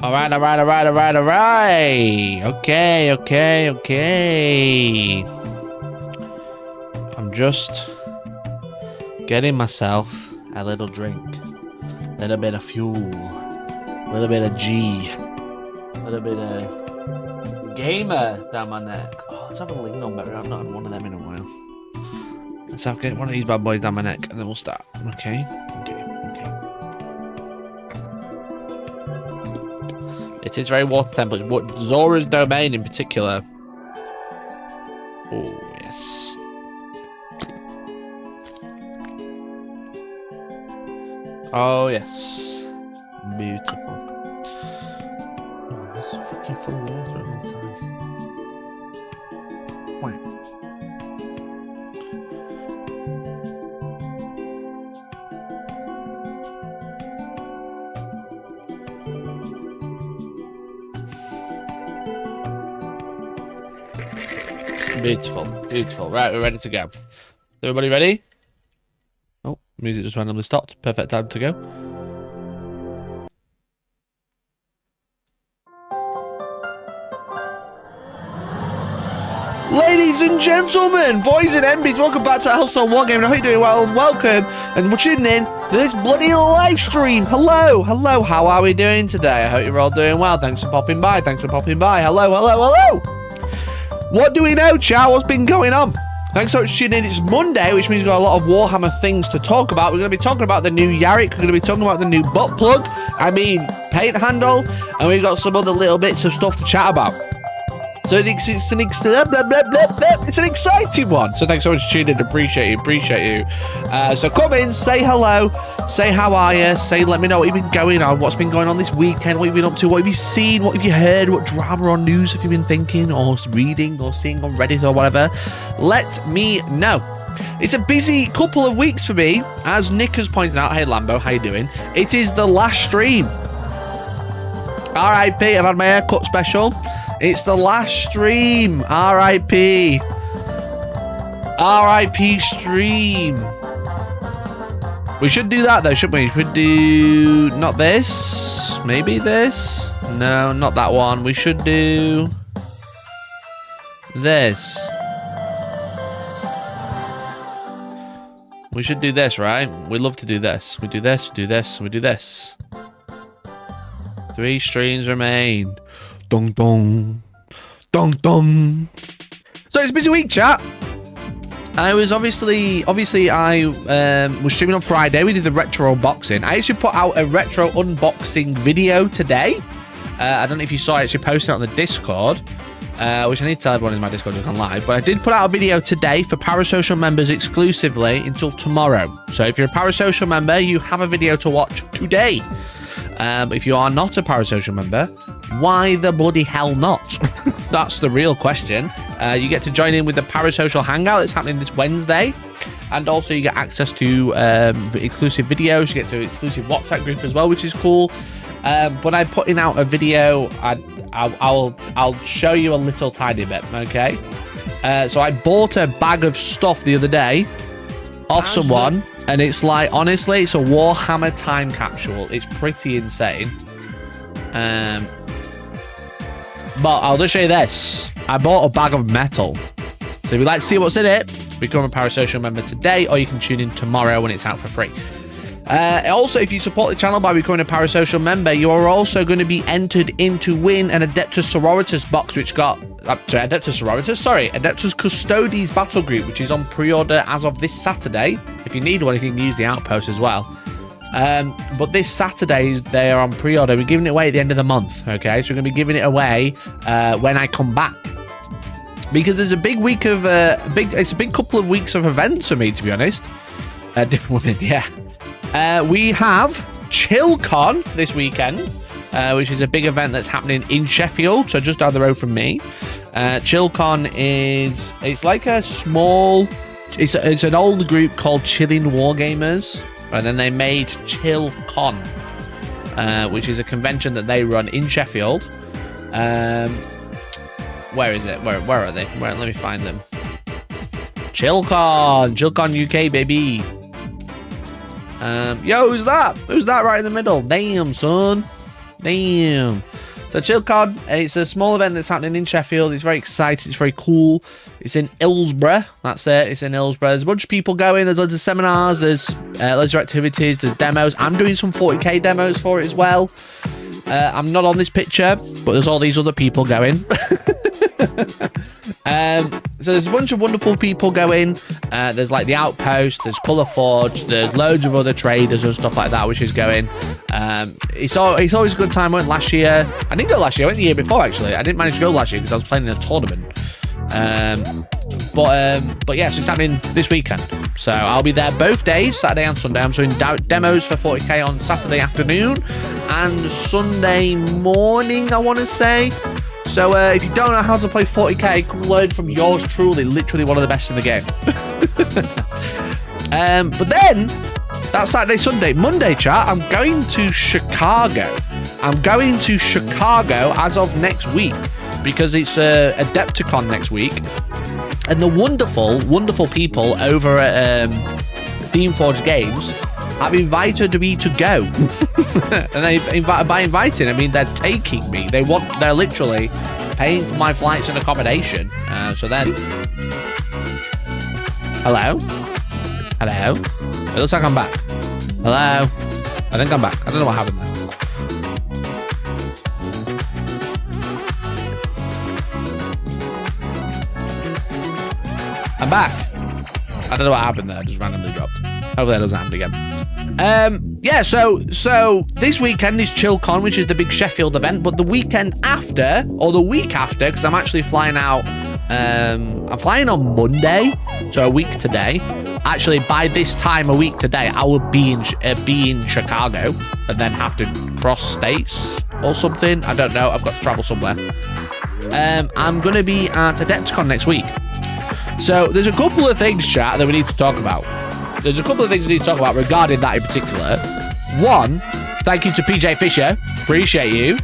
Alright. Okay. I'm just getting myself a little drink. A little bit of fuel. A little bit of G. A little bit of gamer down my neck. Oh, let's have a Lingon berry. I've not had one of them in a while. Let's get one of these bad boys down my neck and then we'll start. Okay. It is very water tempered. What Zora's domain in particular. Oh, yes. Oh, yes. Beautiful. Oh, it's fucking full of water all the time. Wait. Beautiful. Right, we're ready to go. Everybody ready? Oh, music just randomly stopped. Perfect time to go. Ladies and gentlemen, boys and MBs, welcome back to Hellstormwargaming. I hope you're doing well and welcome. And we're tuning in to this bloody live stream. Hello. How are we doing today? I hope you're all doing well. Thanks for popping by. Hello. What do we know, chat? What's been going on? Thanks so much for tuning in. It's Monday, which means we've got a lot of Warhammer things to talk about. We're going to be talking about the new Yarrick. We're going to be talking about the new butt plug. Paint handle. And we've got some other little bits of stuff to chat about. So it's an exciting one. So thanks so much for tuning in. Appreciate you. So come in, say hello, say how are you, let me know what you've been going on, what's been going on this weekend, what you've been up to, what have you seen, what have you heard, what drama or news have you been thinking or reading or seeing on Reddit or whatever. Let me know. It's a busy couple of weeks for me, as Nick has pointed out. Hey Lambo, how you doing? It is the last stream. R.I.P. I've had my haircut special. It's the last stream. R.I.P. R.I.P. stream. We should do that though, shouldn't we? We should do not this. Maybe this. No, not that one. We should do this. We should do this, right? We love to do this. We do this, we do this, we do this. 3 streams remain. Dong dong. So it's a busy week, chat. I was obviously I was streaming on Friday. We did the retro unboxing. I actually put out a retro unboxing video today. I don't know if you saw it. I actually posted it on the Discord, which I need to tell everyone is my Discord is on live. But I did put out a video today for Parasocial members exclusively until tomorrow. So if you're a Parasocial member, you have a video to watch today. If you are not a Parasocial member, why the bloody hell not? That's the real question. You get to join in with the Parasocial Hangout. It's happening this Wednesday. And also you get access to exclusive videos. You get to an exclusive WhatsApp group as well, which is cool. But I'm putting out a video. I'll show you a little tiny bit, okay? So I bought a bag of stuff the other day off someone. And it's like, honestly, it's a Warhammer time capsule. It's pretty insane. But I'll just show you this. I bought a bag of metal. So if you'd like to see what's in it, become a Parasocial member today, or you can tune in tomorrow when it's out for free. Also, if you support the channel by becoming a Parasocial member, you are also going to be entered in to win an Adeptus Sororitas box, which got Adeptus Custodes battle group, which is on pre-order as of this Saturday. If you need one, you can use the Outpost as well. But this Saturday they are on pre-order. We're giving it away at the end of the month. Okay, so we're going to be giving it away when I come back, because there's a big week of it's a big couple of weeks of events for me, to be honest. Different women, yeah. We have Chillcon this weekend, which is a big event that's happening in Sheffield, so just down the road from me. Chillcon it's like a small, it's an old group called Chilling Wargamers, and then they made Chillcon, which is a convention that they run in Sheffield. Where is it? Where are they? Let me find them. Chillcon UK, baby. Yo, who's that? Who's that right in the middle? Damn, son. Damn. So Chillcon, it's a small event that's happening in Sheffield. It's very exciting. It's very cool. It's in Hillsborough. That's it. It's in Hillsborough. There's a bunch of people going. There's loads of seminars. There's loads of activities. There's demos. I'm doing some 40k demos for it as well. I'm not on this picture, but there's all these other people going. So there's a bunch of wonderful people going. There's like the Outpost, there's Colour Forge, there's loads of other traders and stuff like that, which is going. It's always a good time. I went last year. I didn't go last year. I went the year before, actually. I didn't manage to go last year because I was playing in a tournament. But yeah, so it's happening this weekend. So I'll be there both days, Saturday and Sunday. I'm doing demos for 40k on Saturday afternoon and Sunday morning, I want to say. So if you don't know how to play 40k, come learn from yours truly, literally one of the best in the game. But then, that's Saturday, Sunday. Monday, chat, I'm going to Chicago. I'm going to Chicago as of next week because it's Adepticon next week. And the wonderful, wonderful people over at Steamforged Games have invited me to go. And by inviting, I mean they're taking me. They're literally paying for my flights and accommodation. So then, hello. It looks like I'm back. Hello. I think I'm back. I don't know what happened there. I'm back. I don't know what happened there. Just randomly dropped. Hopefully that doesn't happen again. Yeah, so this weekend is Chillcon, which is the big Sheffield event, but the weekend after, or the week after, because I'm actually flying out, I'm flying on Monday, so a week today. Actually, by this time a week today, I will be in Chicago, and then have to cross states or something. I don't know. I've got to travel somewhere. I'm going to be at Adepticon next week. So there's a couple of things, chat, that we need to talk about. There's a couple of things we need to talk about regarding that in particular. One, thank you to PJ Fisher. Appreciate you.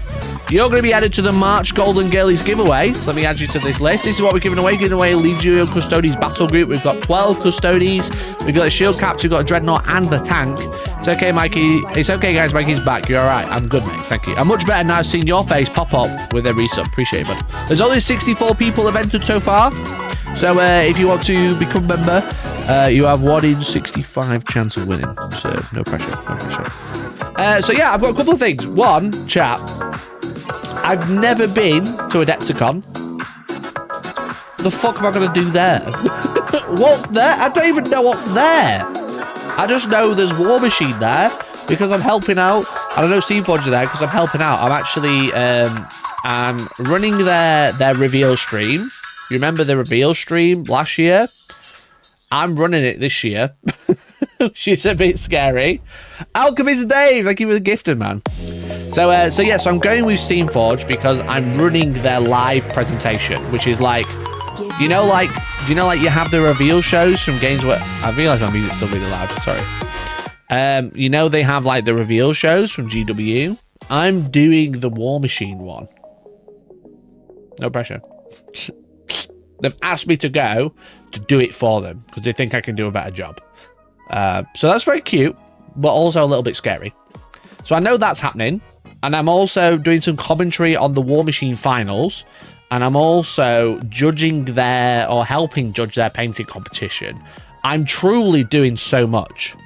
You're going to be added to the March Golden Girlies giveaway. So let me add you to this list. This is what we're giving away. Giving away a Legion Custodes battle group. We've got 12 Custodes. We've got a shield caps. We've got a dreadnought and the tank. It's okay, Mikey. It's okay, guys. Mikey's back. You're all right. I'm good, mate. Thank you. I'm much better now seeing your face pop up with a resub. Appreciate it, bud. There's only 64 people have entered so far. So if you want to become a member, you have 1 in 65 chance of winning. So no pressure. No pressure. So yeah, I've got a couple of things. One, chat. I've never been to Adepticon. What the fuck am I going to do there? What's there? I don't even know what's there. I just know there's War Machine there because I'm helping out. I don't know Steamforged are there because I'm helping out. I'm actually I'm running their reveal stream. You remember the reveal stream last year? I'm running it this year. She's a bit scary. Alchemist Dave, thank you for the gifted, man. So I'm going with Steamforged because I'm running their live presentation, which is like, do you know like you have the reveal shows from games where I feel like my music's still really loud. Sorry. You know they have like the reveal shows from GW. I'm doing the War Machine one. No pressure. They've asked me to go to do it for them because they think I can do a better job. So that's very cute, but also a little bit scary. So I know that's happening. And I'm also doing some commentary on the War Machine finals. And I'm also judging helping judge their painting competition. I'm truly doing so much.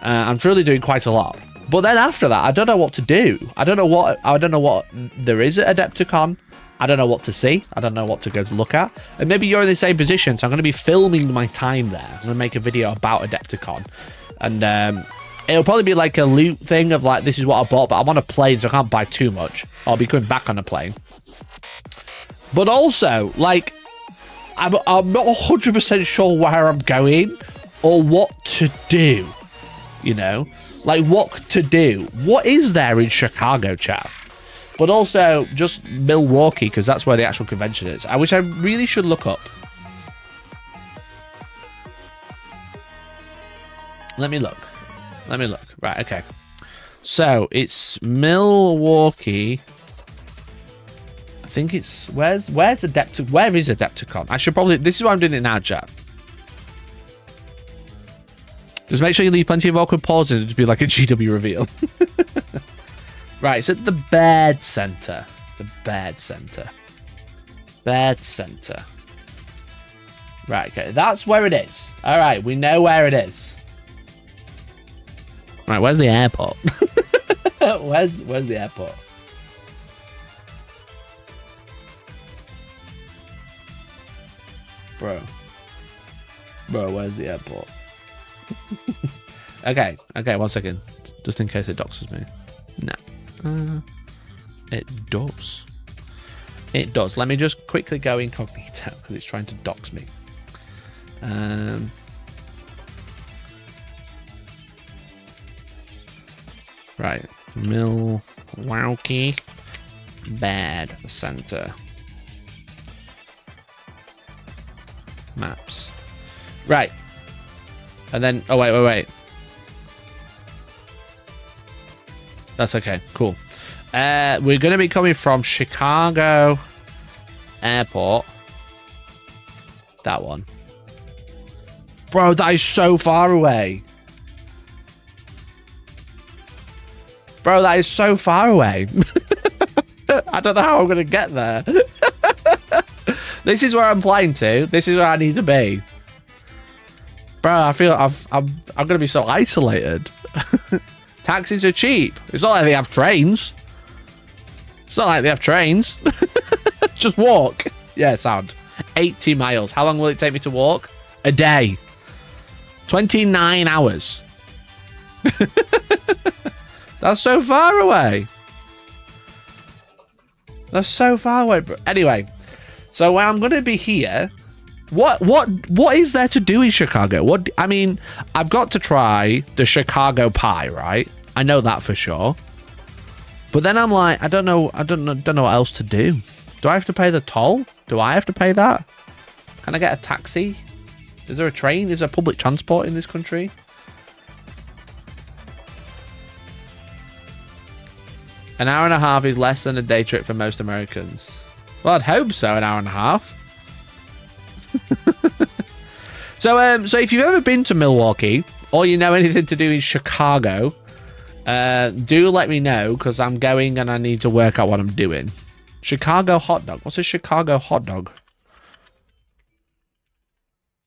I'm truly doing quite a lot. But then after that, I don't know what to do. I don't know what there is at Adepticon. I don't know what to see. I don't know what to go to look at. And maybe you're in the same position, so I'm going to be filming my time there. I'm going to make a video about Adepticon. And it'll probably be like a loot thing of like, this is what I bought, but I'm on a plane, so I can't buy too much. I'll be coming back on a plane. But also, like, I'm not 100% sure where I'm going or what to do. You know? Like, what to do. What is there in Chicago, chat? But also just Milwaukee, because that's where the actual convention is. Which I really should look up. Let me look. Right, okay. So it's Milwaukee. I think it's where is Adepticon? I should probably, this is why I'm doing it now, chat. Just make sure you leave plenty of awkward pauses to be like a GW reveal. Right, it's at the bird center. The bird center. Bird center. Right, okay, that's where it is. All right, we know where it is. Right, where's the airport? where's the airport? Bro, where's the airport? Okay, 1 second. Just in case it doxes me. No. It does. It does. Let me just quickly go incognito because it's trying to dox me. Right. Milwaukee Bad Center. Maps. Right. And then, oh, wait. That's okay. Cool. We're going to be coming from Chicago Airport. That one. Bro, that is so far away. Bro, that is so far away. I don't know how I'm going to get there. This is where I'm flying to. This is where I need to be. Bro, I feel I'm going to be so isolated. Taxis are cheap. It's not like they have trains. Just walk. Yeah, sound. 80 miles. How long will it take me to walk? A day. 29 hours. That's so far away. That's so far away, bro. Anyway, so when I'm going to be here, what is there to do in Chicago? I mean, I've got to try the Chicago pie, right? I know that for sure. But then I'm like, I don't know what else to do. Do I have to pay the toll? Do I have to pay that? Can I get a taxi? Is there a train? Is there public transport in this country? An hour and a half is less than a day trip for most Americans. Well, I'd hope so, an hour and a half. So if you've ever been to Milwaukee, or you know anything to do in Chicago, do let me know, because I'm going and I need to work out what I'm doing. Chicago hot dog. What's a Chicago hot dog?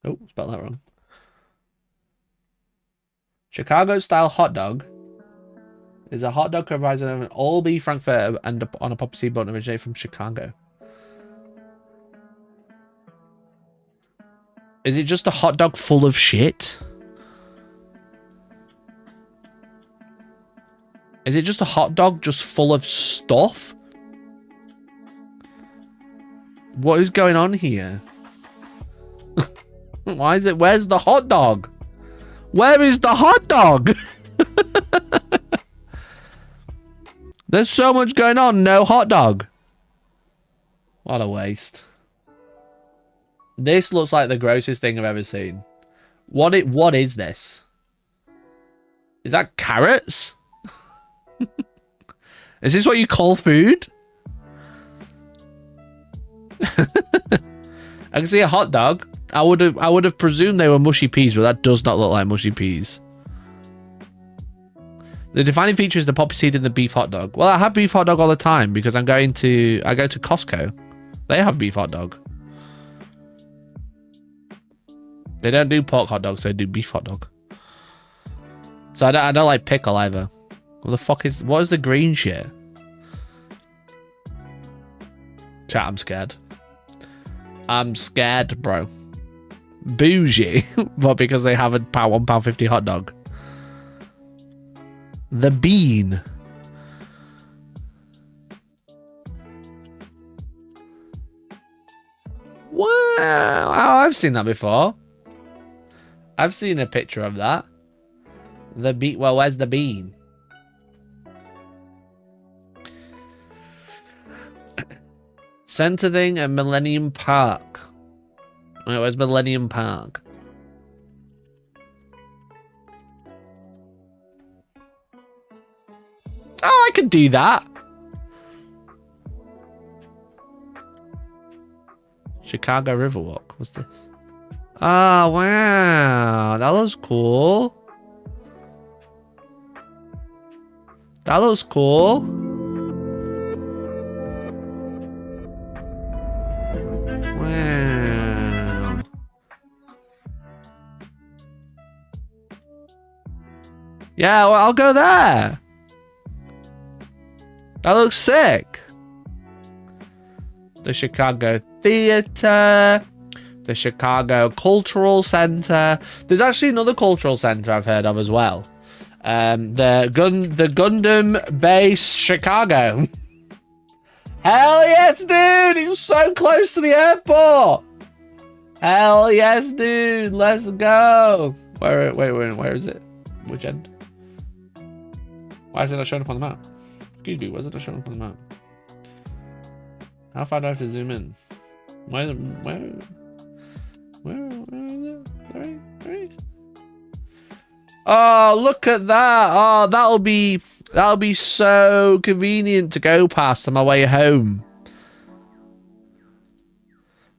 Oh, spelled that wrong. Chicago style hot dog is a hot dog comprising of an all beef frankfurter and on a poppy seed bun originated from Chicago. Is it just a hot dog full of shit? Is it just a hot dog just full of stuff? What is going on here? Why is it? Where's the hot dog? Where is the hot dog? There's so much going on. No hot dog. What a waste. This looks like the grossest thing I've ever seen. What is this? Is that carrots? Is this what you call food? I can see a hot dog. I would have presumed they were mushy peas, but that does not look like mushy peas. The defining feature is the poppy seed in the beef hot dog. Well, I have beef hot dog all the time because I go to Costco. They have beef hot dog. They don't do pork hot dogs, they do beef hot dog. So I don't like pickle either. What the fuck what is the green shit? Chat, I'm scared. I'm scared, bro. Bougie. But because they have a £1.50 hot dog. The bean. Wow. Oh, I've seen that before. I've seen a picture of that. The bean. Well, where's the bean? Center thing at Millennium Park. Wait, where's Millennium Park? Oh, I could do that. Chicago Riverwalk. What's this? Oh, wow. That looks cool. That looks cool. Wow. Yeah, well, I'll go there. That looks sick. The Chicago Theater. The Chicago Cultural Center. There's actually another cultural center I've heard of as well. The Gundam Base Chicago. Hell yes, dude! It's so close to the airport. Hell yes, dude! Let's go. Where is it? Which end? Why is it not showing up on the map? Excuse me, why is it not showing up on the map? How far do I have to zoom in? Where is it? Where? Oh, look at that. Oh, that'll be so convenient to go past on my way home.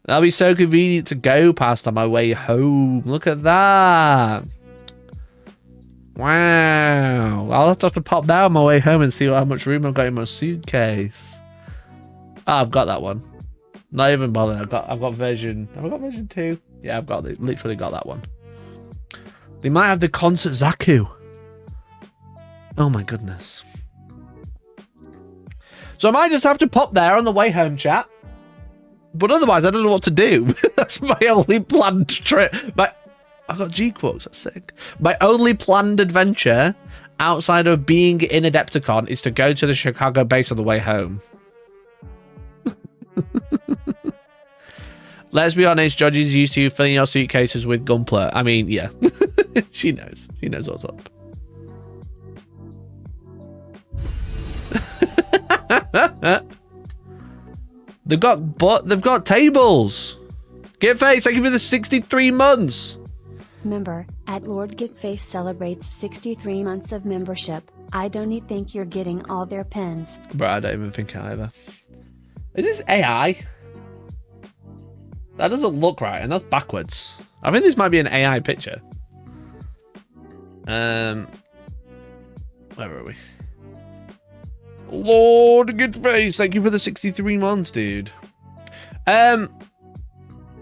That'll be so convenient to go past on my way home. Look at that. Wow. I'll have to pop down on my way home and see how much room I've got in my suitcase. Oh, I've got that one. Not even bothered. I've got version. Have I got version 2? Yeah, I've got literally got that one. They might have the concert Zaku. Oh my goodness. So I might just have to pop there on the way home, chat. But otherwise, I don't know what to do. That's my only planned trip. I've got G-Quarks, that's sick. My only planned adventure outside of being in Adepticon is to go to the Chicago base on the way home. Let's be honest, Georgie's used to you filling your suitcases with gunpla. I mean, yeah. She knows. She knows what's up. They've got tables. Gitface, thank you for the 63 months. Member at Lord Gitface celebrates 63 months of membership. I don't think you're getting all their pins. Bro, I don't even think either. Is this AI? That doesn't look right, and that's backwards. I think this might be an AI picture. Where are we? Lord Gitface, thank you for the 63 months, dude. Yeah,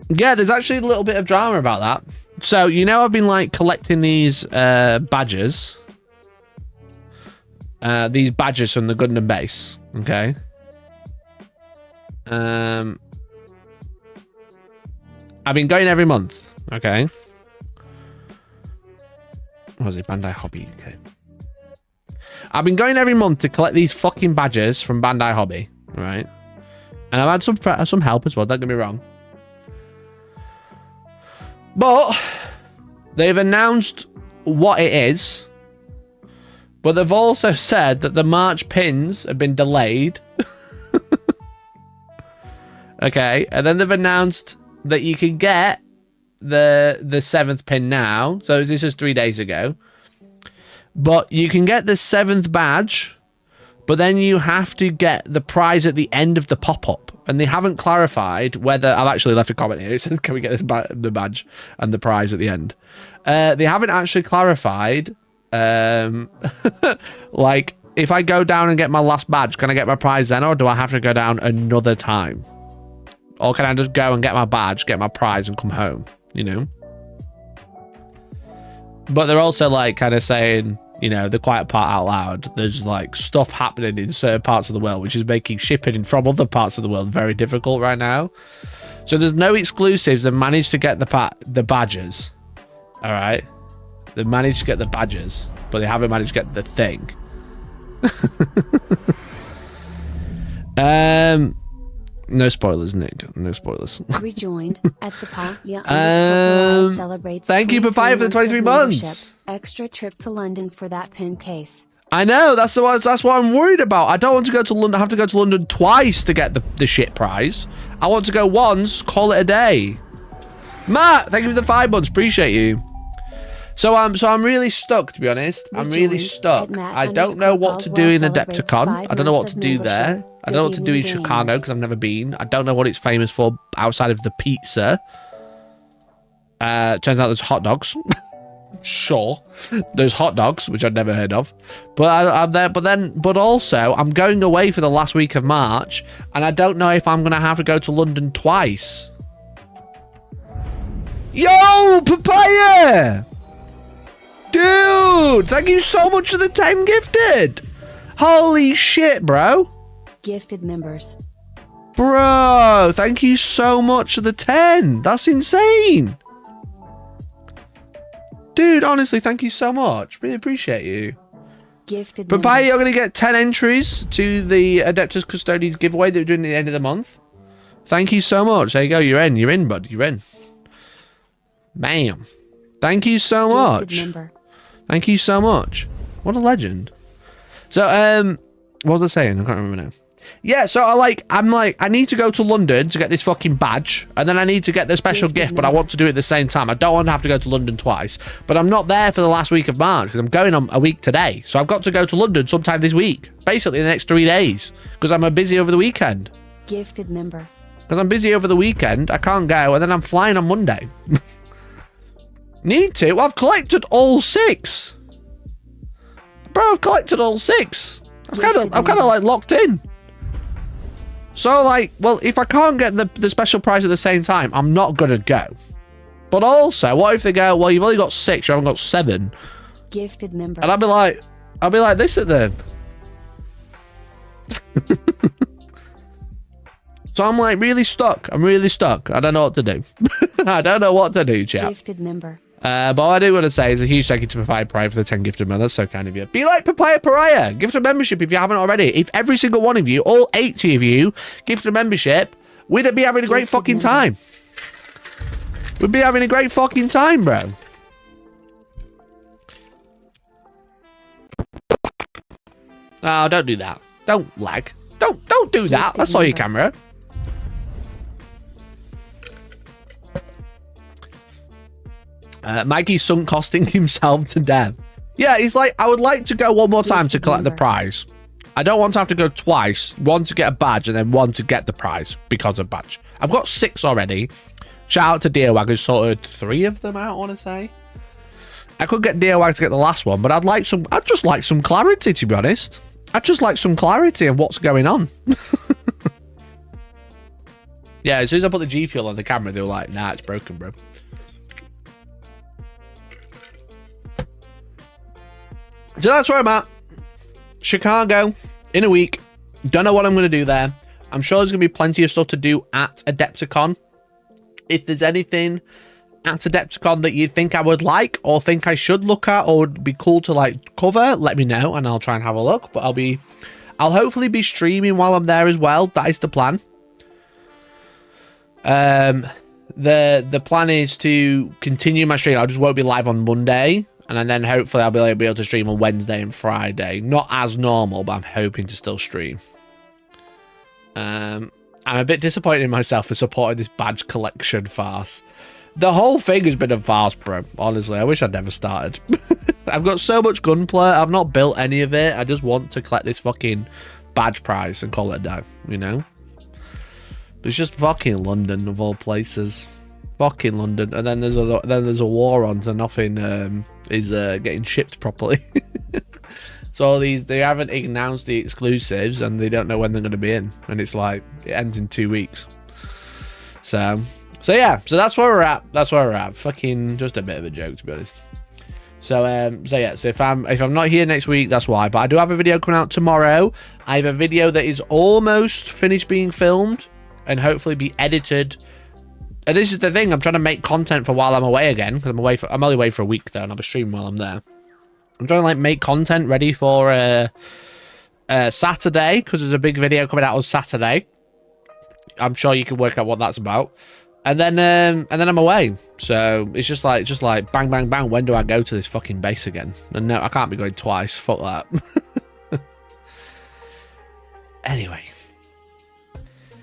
there's actually a little bit of drama about that. So, you know, I've been like collecting these badges. These badges from the Gundam base. Okay. I've been going every month. Okay. What was it? Bandai Hobby UK. I've been going every month to collect these fucking badges from Bandai Hobby. Right. And I've had some help as well. Don't get me wrong. But they've announced what it is. But they've also said that the March pins have been delayed. Okay. And then they've announced that you can get the 7th pin now. So this is 3 days ago. But you can get the 7th badge. But then you have to get the prize at the end of the pop-up. And they haven't clarified whether... I've actually left a comment here. It says, can we get the badge and the prize at the end? They haven't actually clarified... like, if I go down and get my last badge, can I get my prize then? Or do I have to go down another time? Or can I just go and get my badge, get my prize, and come home? You know? But they're also, like, kind of saying... You know, the quiet part out loud. There's like stuff happening in certain parts of the world, which is making shipping from other parts of the world very difficult right now. So there's no exclusives that managed to get the badges. All right, they managed to get the badges, but they haven't managed to get the thing. No spoilers, Nick. No spoilers. Rejoined at the Papaya celebrates. Thank you, Papaya, for the 23 months. Extra trip to London for that pin case. I know, that's what I'm worried about. I don't want to go to London. I have to go to London twice to get the shit prize. I want to go once, call it a day. Matt, thank you for the 5 months. Appreciate you. So I'm really stuck, to be honest. I'm really stuck. I don't know what to do in Adepticon. I don't know what to do there. I don't know what to do in Chicago because I've never been. I don't know what it's famous for outside of the pizza. Turns out there's hot dogs. Sure. There's hot dogs, which I'd never heard of. But I'm there. But also, I'm going away for the last week of March, and I don't know if I'm going to have to go to London twice. Yo, Papaya! Dude, thank you so much for the 10 gifted. Holy shit, bro. Gifted members. Bro, thank you so much for the 10. That's insane. Dude, honestly, thank you so much. Really appreciate you. Gifted Papaya, members. you're going to get 10 entries to the Adeptus Custodians giveaway that we're doing at the end of the month. Thank you so much. There you go. You're in. You're in, bud. You're in. Bam. Thank you so much. Member. Thank you so much. What a legend. So, what was I saying? I can't remember now. Yeah, so I'm like, I need to go to London to get this fucking badge, and then I need to get the special gift, but I want to do it at the same time. I don't want to have to go to London twice, but I'm not there for the last week of March because I'm going on a week today. So I've got to go to London sometime this week, basically the next 3 days, because I'm busy over the weekend. Gifted member. Because I'm busy over the weekend, I can't go, and then I'm flying on Monday. Need to? Well, I've collected all 6. Bro, I've collected all 6. I'm kind of like locked in. So, like, well, if I can't get the special prize at the same time, I'm not going to go. But also, what if they go, well, you've only got 6, you haven't got 7. Gifted member. And I'll be like this at them. So I'm like really stuck. I'm really stuck. I don't know what to do. I don't know what to do, chat. Gifted member. But what I do want to say is a huge thank you to Papaya Pariah for the 10 gifted man. That's so kind of you. Be like Papaya Pariah. Gift a membership if you haven't already. If every single one of you, all 80 of you, gift a membership, we'd be having a great fucking time. We'd be having a great fucking time, bro. Oh, don't do that. Don't lag. Don't do that. That's all your camera. Mikey's sunk costing himself to death. Yeah, he's like, I would like to go one more time to collect the prize. I don't want to have to go twice. One to get a badge and then one to get the prize because of badge. I've got 6 already. Shout out to Deerwag who sorted 3 of them out, I want to say. I could get Deerwag to get the last one, but I'd just like some clarity, to be honest. I'd just like some clarity of what's going on. Yeah, as soon as I put the G Fuel on the camera, they were like, nah, it's broken, bro. So that's where I'm at. Chicago in a week. Don't know what I'm going to do there. I'm sure there's going to be plenty of stuff to do at Adepticon. If there's anything at Adepticon that you think I would like or think I should look at or would be cool to like cover, let me know and I'll try and have a look. But I'll hopefully be streaming while I'm there as well. That is the plan. The plan is to continue my stream. I just won't be live on Monday. And then hopefully I'll be able to stream on Wednesday and Friday. Not as normal, but I'm hoping to still stream. I'm a bit disappointed in myself for supporting this badge collection farce. The whole thing has been a farce, bro. Honestly, I wish I'd never started. I've got so much gunplay. I've not built any of it. I just want to collect this fucking badge prize and call it a day, you know? But it's just fucking London, of all places. Fucking London. And then there's a war on, so nothing is getting shipped properly. So they haven't announced the exclusives and they don't know when they're going to be in, and it's like it ends in 2 weeks. So yeah, so that's where we're at. Fucking just a bit of a joke, to be honest. So yeah, so if I'm not here next week, that's why. But I do have a video coming out tomorrow. I have a video that is almost finished being filmed and hopefully be edited. And this is the thing, I'm trying to make content for while I'm away again, because I'm only away for a week though, and I'll be streaming while I'm there. I'm trying to like make content ready for Saturday, because there's a big video coming out on Saturday. I'm sure you can work out what that's about. And then I'm away. So it's just like bang bang bang. When do I go to this fucking base again? And no, I can't be going twice. Fuck that.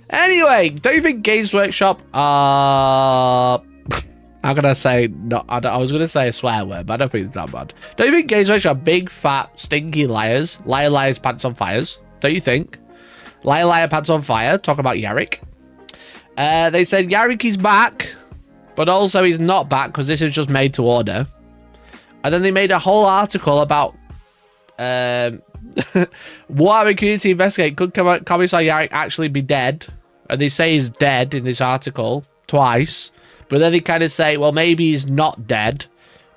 Anyway, don't you think Games Workshop are... How can I say... No, I was going to say a swear word, but I don't think it's that bad. Don't you think Games Workshop are big, fat, stinky liars? Liars, pants on fires. Don't you think? Liar, pants on fire. Talk about Yarrick. They said Yarrick is back, but also he's not back because this is just made to order. And then they made a whole article about Warhammer community investigate, could Commissar Yarrick actually be dead? And they say he's dead in this article twice. But then they kind of say, well, maybe he's not dead,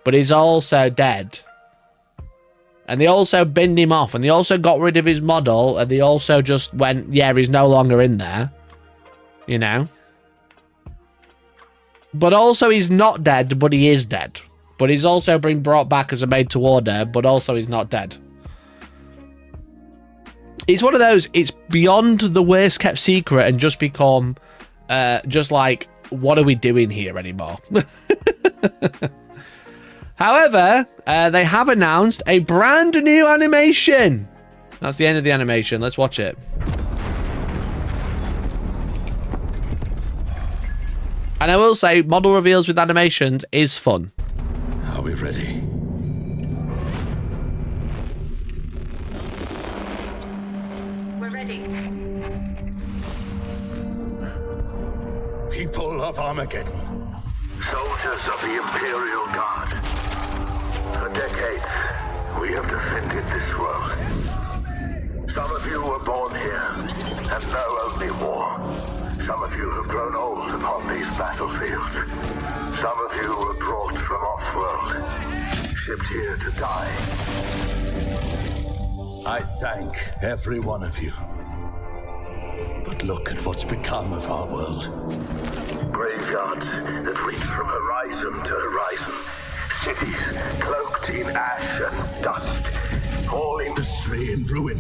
but he's also dead. And they also binned him off, and they also got rid of his model, and they also just went, yeah, he's no longer in there. You know? But also he's not dead, but he is dead. But he's also been brought back as a made to order, but also he's not dead. It's one of those, it's beyond the worst kept secret and just become, just like, what are we doing here anymore? However, they have announced a brand new animation. That's the end of the animation. Let's watch it. And I will say, model reveals with animations is fun. Are we ready? We're ready. People of Armageddon. Soldiers of the Imperial Guard. For decades, we have defended this world. Some of you were born here and know only war. Some of you have grown old upon these battlefields. Some of you were brought from off-world, shipped here to die. I thank every one of you. But look at what's become of our world. Graveyards that reach from horizon to horizon. Cities cloaked in ash and dust. All Industry in ruin.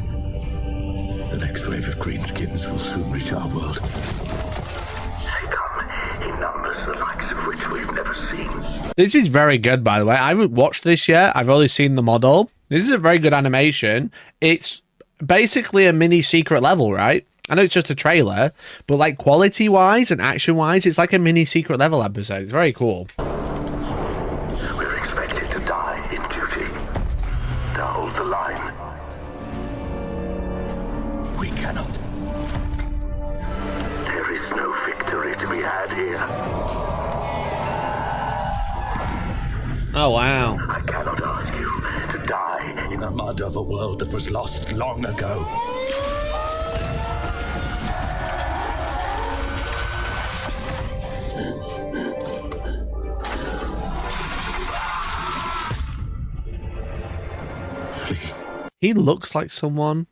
The next wave of greenskins will soon reach our world. They come in numbers the likes of which we've never seen. This is very good, by the way. I haven't watched this yet. I've only seen the model. This is a very good animation. It's basically a mini secret level, right? I know it's just a trailer, but like quality-wise and action-wise, it's like a mini secret level episode. It's very cool. We're expected to die in duty, to hold the line. We cannot. There is no victory to be had here. Oh, wow. I cannot ask you to die In the mud of a world that was lost long ago. He looks like someone.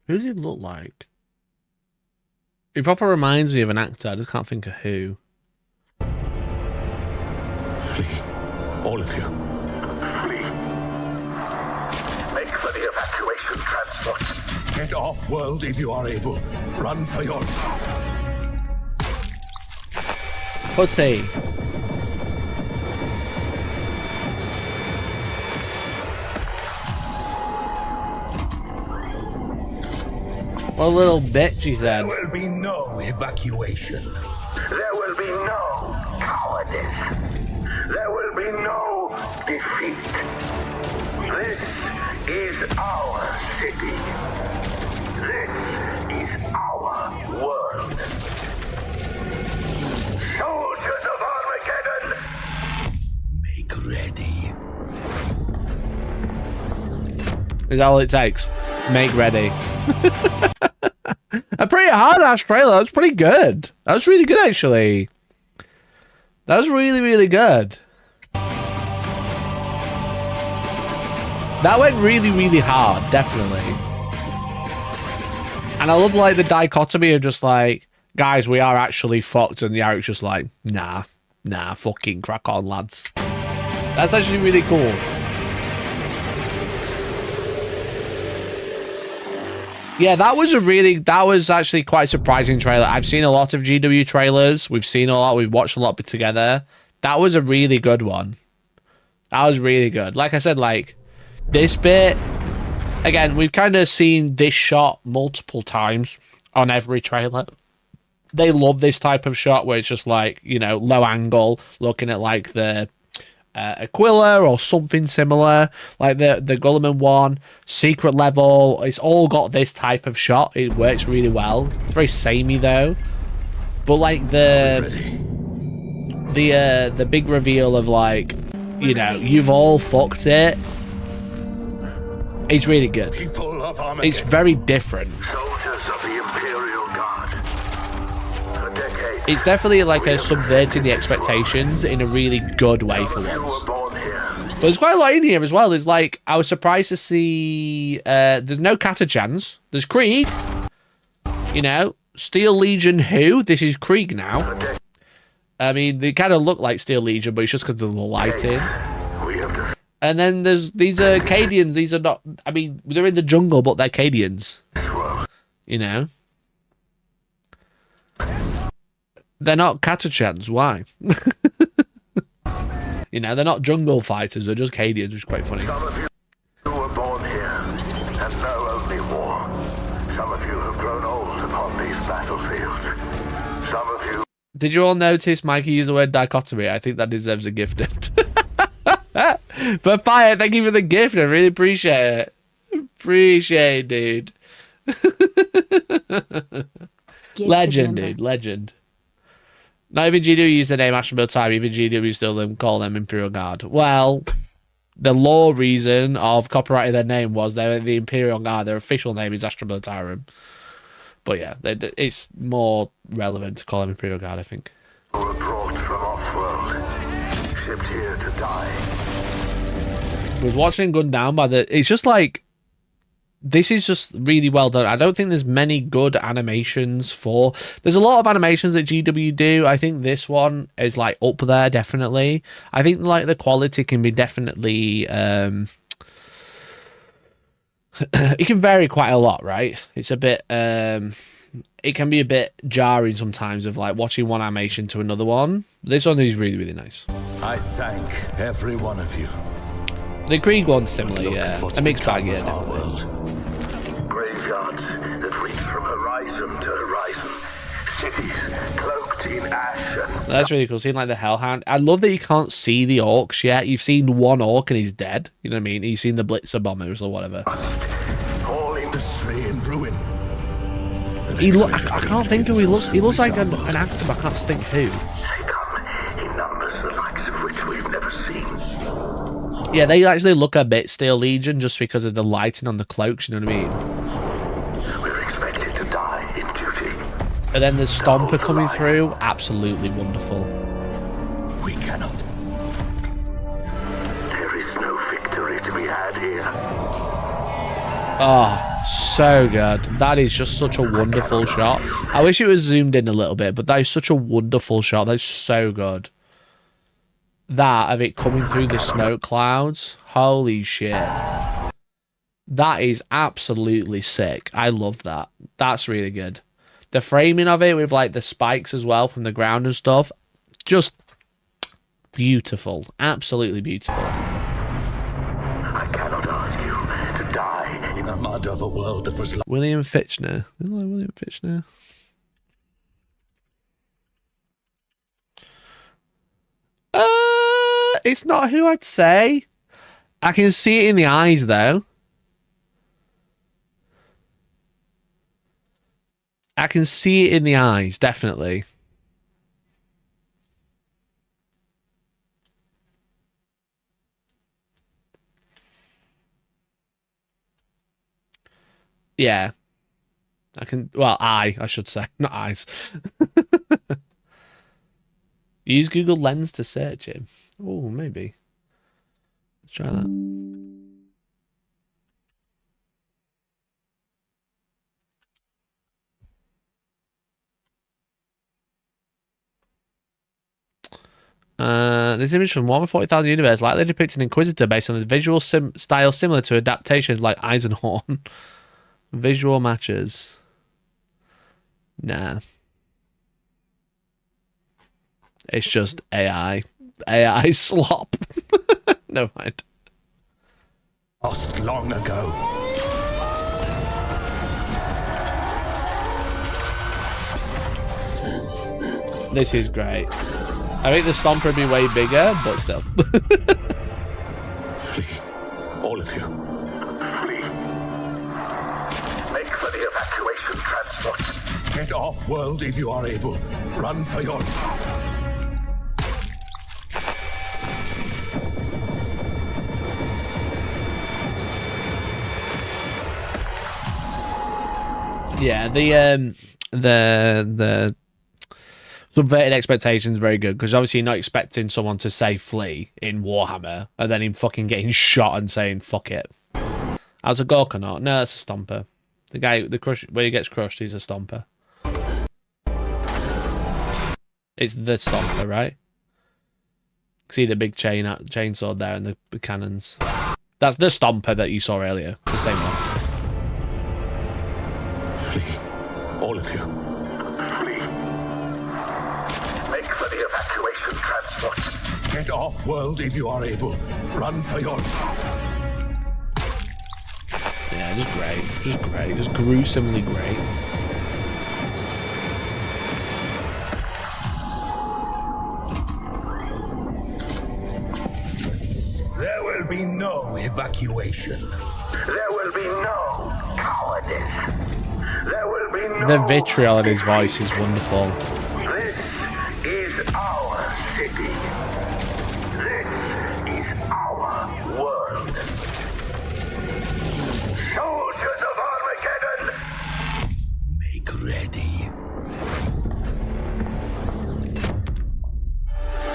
Who does he look like? He proper reminds me of an actor. I just can't think of who. Flee. All of you. Flee. Make for the evacuation transports. Get off world if you are able. Run for your... Pussy. What a little bitch, he said. There will be no evacuation. There will be no cowardice. There will be no defeat. This is our city. This is our world. Soldiers of Armageddon! Make ready. Is that all it takes? Make ready. A pretty hard-ass trailer. That was pretty good. That was really good, actually. That was really, really good. That went really, really hard, definitely. And I love, like, the dichotomy of just, like, guys, we are actually fucked, and Yarrick's just like, nah, fucking crack on, lads. That's actually really cool. Yeah, that was actually quite a surprising trailer. I've seen a lot of GW trailers. We've seen a lot. We've watched a lot together. That was a really good one. That was really good. Like I said, like, this bit, again, we've kind of seen this shot multiple times on every trailer. They love this type of shot where it's just like, you know, low angle, looking at like the Aquila or something similar, like the Gulliman one, secret level. It's all got this type of shot. It works really well. It's very samey though, but like the big reveal of like you know, you've all fucked it. It's really good. People of Armageddon. It's very different. Soldiers of the Imperial Guard. For decades, It's definitely like a subverting the expectations in a really good way for you were once. born here. But there's quite a lot in here as well. There's like, I was surprised to see, there's no Catachans. There's Krieg. You know, Steel Legion who? This is Krieg now. I mean, they kind of look like Steel Legion, but it's just because of the lighting. We have to And then there's these are Cadians. These are not, I mean, they're in the jungle, but they're Cadians. this world. You know? They're not Catachans. Why? You know, they're not jungle fighters. They're just Cadians, which is quite funny. Some of you were born here and know only war. Some of you have grown old upon these battlefields. Some of you Did you all notice Mikey used the word dichotomy? I think that deserves a gifted. But Fire, thank you for the gift. I really appreciate it. Appreciate it, dude. Gifted Legend, member. dude. Legend. Not even GW used the name Astronaut Time. Even GW still call them Imperial Guard. Well, the law reason of copyrighting their name was they're the Imperial Guard. Their official name is Astronaut. But yeah, it's more relevant to call them Imperial Guard, I think. were brought from off-world, shipped here to die. Was watching Gun Down by the... It's just like... This is just really well done. I don't think there's many good animations for... There's a lot of animations that GW do. I think this one is like up there, definitely. I think like the quality can be definitely... it can vary quite a lot, right? It's a bit... it can be a bit jarring sometimes of like watching one animation to another one. This one is really, really nice. I thank every one of you. The Krieg one's similar, Look yeah. at what's A mixed bag, become yeah, of our definitely. world. Graveyards that reach from horizon to horizon. Cities cloaked in ash and That's really cool. Seeing like the Hellhound. I love that you can't see the orcs yet. You've seen one orc and he's dead. You know what I mean? You've seen the Blitzer bombers or whatever. dust. All in Industry in ruin. I can't think who he looks. He looks like an actor, but I can't think who. they come in numbers the likes of which we've never seen. Yeah, they actually look a bit Steel Legion just because of the lighting on the cloaks. You know what I mean? We're expected to die in duty. And then the Stomper coming through, absolutely wonderful. We cannot. There is no victory to be had here. Oh, so good. That is just such a wonderful shot. I wish it was zoomed in a little bit, but that is such a wonderful shot. That is so good. That of it coming through the smoke clouds. Holy shit. That is absolutely sick. I love that. That's really good. The framing of it with like the spikes as well from the ground and stuff. Just beautiful. Absolutely beautiful. I cannot ask you to die In the mud of a world that was William Fitchner. Isn't that William Fitchner? It's not who I'd say. I can see it in the eyes though. I can see it in the eyes, definitely. Yeah. I can, well, I should say, not eyes. Use Google Lens to search him. Oh, maybe. Let's try that. This image from Warhammer 40,000 Universe likely depicts an Inquisitor based on the visual style similar to adaptations like Eisenhorn. Visual matches. Nah. It's just AI. AI slop. Never mind. lost long ago. This is great. I think the Stomper would be way bigger, but still. Flee, all of you. Flee. Make for the evacuation transports. Get off world if you are able. Run for your life. Yeah, the subverted expectations very good, because obviously you're not expecting someone to say flee in Warhammer and then him fucking getting shot and saying fuck it. As a Gorkanaut? No, that's a stomper. The guy, where he gets crushed, he's a stomper. It's the stomper, right? See the big chainsaw there and the cannons. That's the stomper that you saw earlier. The same one. Flee. All of you. Flee. Make for the evacuation transports. Get off world if you are able. Run for your life. Yeah, just great. Just great. Just gruesomely great. There will be no evacuation. There will be no cowardice. There will be no... The vitriol in his voice is wonderful. This is our city. This is our world. Soldiers of Armageddon! Make ready.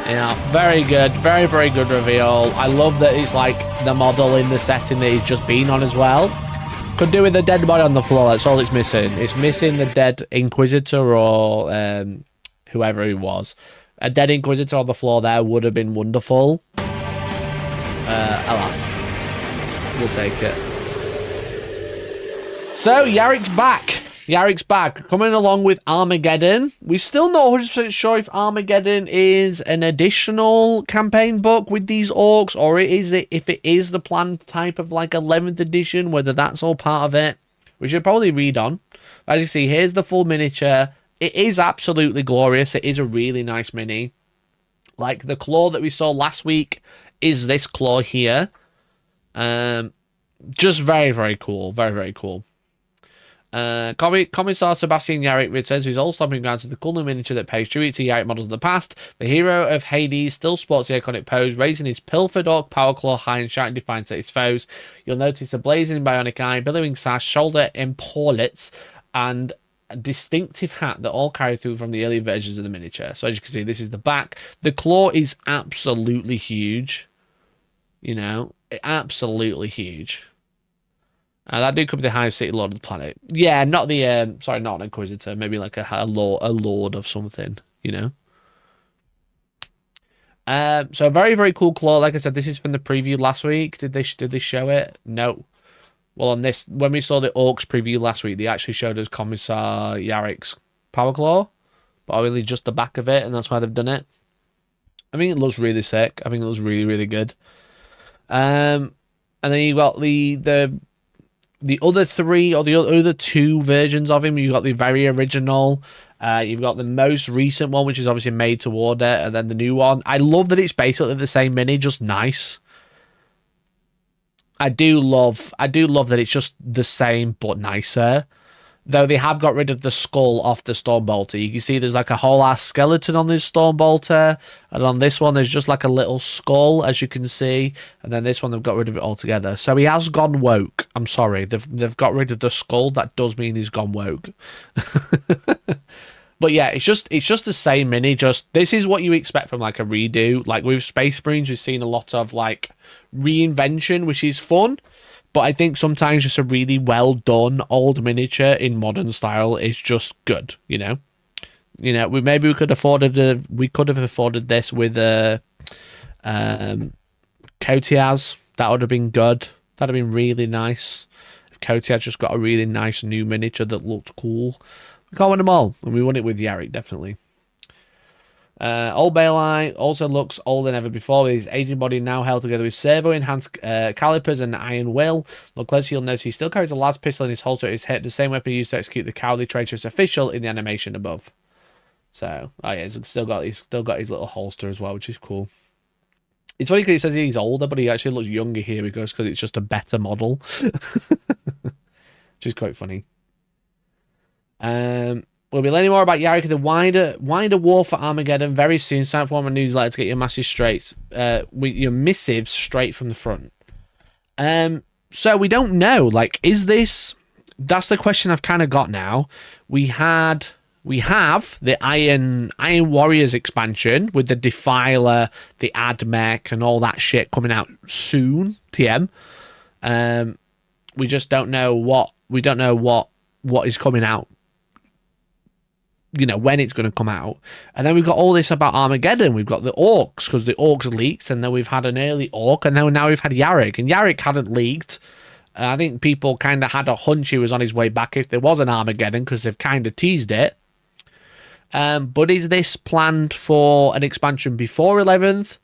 Yeah, very good. Very, very good reveal. I love that it's like the model in the setting that he's just been on as well. Could do with a dead body on the floor. That's all it's missing. It's missing the dead Inquisitor or whoever he was. A dead Inquisitor on the floor there would have been wonderful. Alas. We'll take it. So, Yarrick's back. Yarrick's back, coming along with Armageddon. We're still not 100% sure if Armageddon is an additional campaign book with these orcs, or if it is the planned type of like 11th edition, whether that's all part of it. We should probably read on. As you see, here's the full miniature. It is absolutely glorious. It is a really nice mini. Like the claw that we saw last week is this claw here. Just very, very cool. Very, very cool. Commissar Sebastian Yarrick returns to his old stomping grounds with the cool new miniature that pays tribute to Yarrick models of the past. The hero of Hades still sports the iconic pose, raising his pilfered orc power claw high and shouting defiance at his foes. You'll notice a blazing bionic eye, billowing sash, shoulder epaulets, and a distinctive hat that all carry through from the early versions of the miniature. So as you can see, this is the back. The claw is absolutely huge. You know, absolutely huge. That dude could be the highest city lord of the planet. Yeah, not the sorry, not an inquisitor. Maybe like a lord of something. You know. So very, very cool claw. Like I said, this is from the preview last week. Did they show it? No. Well, on this, when we saw the orcs preview last week, they actually showed us Commissar Yarrick's power claw, but only just the back of it, and that's why they've done it. I think it looks really sick. I think it looks really, really good. And then you got the other three, or the other two versions of him. You've got the very original. You've got the most recent one, which is obviously made to order, and then the new one. I love that it's basically the same mini, just nice. I do love that it's just the same, but nicer. Though they have got rid of the skull off the Stormbolter. You can see there's like a whole ass skeleton on this Stormbolter. And on this one, there's just like a little skull, as you can see. And then this one, they've got rid of it altogether. So he has gone woke. I'm sorry. They've got rid of the skull. That does mean he's gone woke. But yeah, it's just the same mini. Just this is what you expect from like a redo. Like with Space Marines, we've seen a lot of like reinvention, which is fun. But I think sometimes just a really well done old miniature in modern style is just good, you know. You know, we could have afforded this with Kotias. That would have been good. That'd have been really nice. If Kotias just got a really nice new miniature that looked cool. We can't win them all, and we won it with Yarrick, definitely. Old Baelai also looks older than ever before, with his aging body now held together with servo-enhanced calipers and iron will. Look closer, you'll notice he still carries a las pistol in his holster at his hip, the same weapon used to execute the cowardly traitorous official in the animation above. So, oh yeah, he's still got his little holster as well, which is cool. It's funny because he says he's older, but he actually looks younger here because it's just a better model. Which is quite funny. We'll be learning more about Yarrick and the wider war for Armageddon very soon. Sign up for my newsletter to get your message straight, with your missives straight from the front. So we don't know. Like, is this that's the question I've kind of got now. We have the Iron Warriors expansion with the Defiler, the Admech, and all that shit coming out soon. TM. We just don't know what is coming out. You know, when it's going to come out. And then we've got all this about Armageddon. We've got the orks, because the orks leaked, and then we've had an early ork, and then now we've had Yarrick, and Yarrick hadn't leaked. I think people kind of had a hunch he was on his way back if there was an Armageddon, because they've kind of teased it. But is this planned for an expansion before 11th,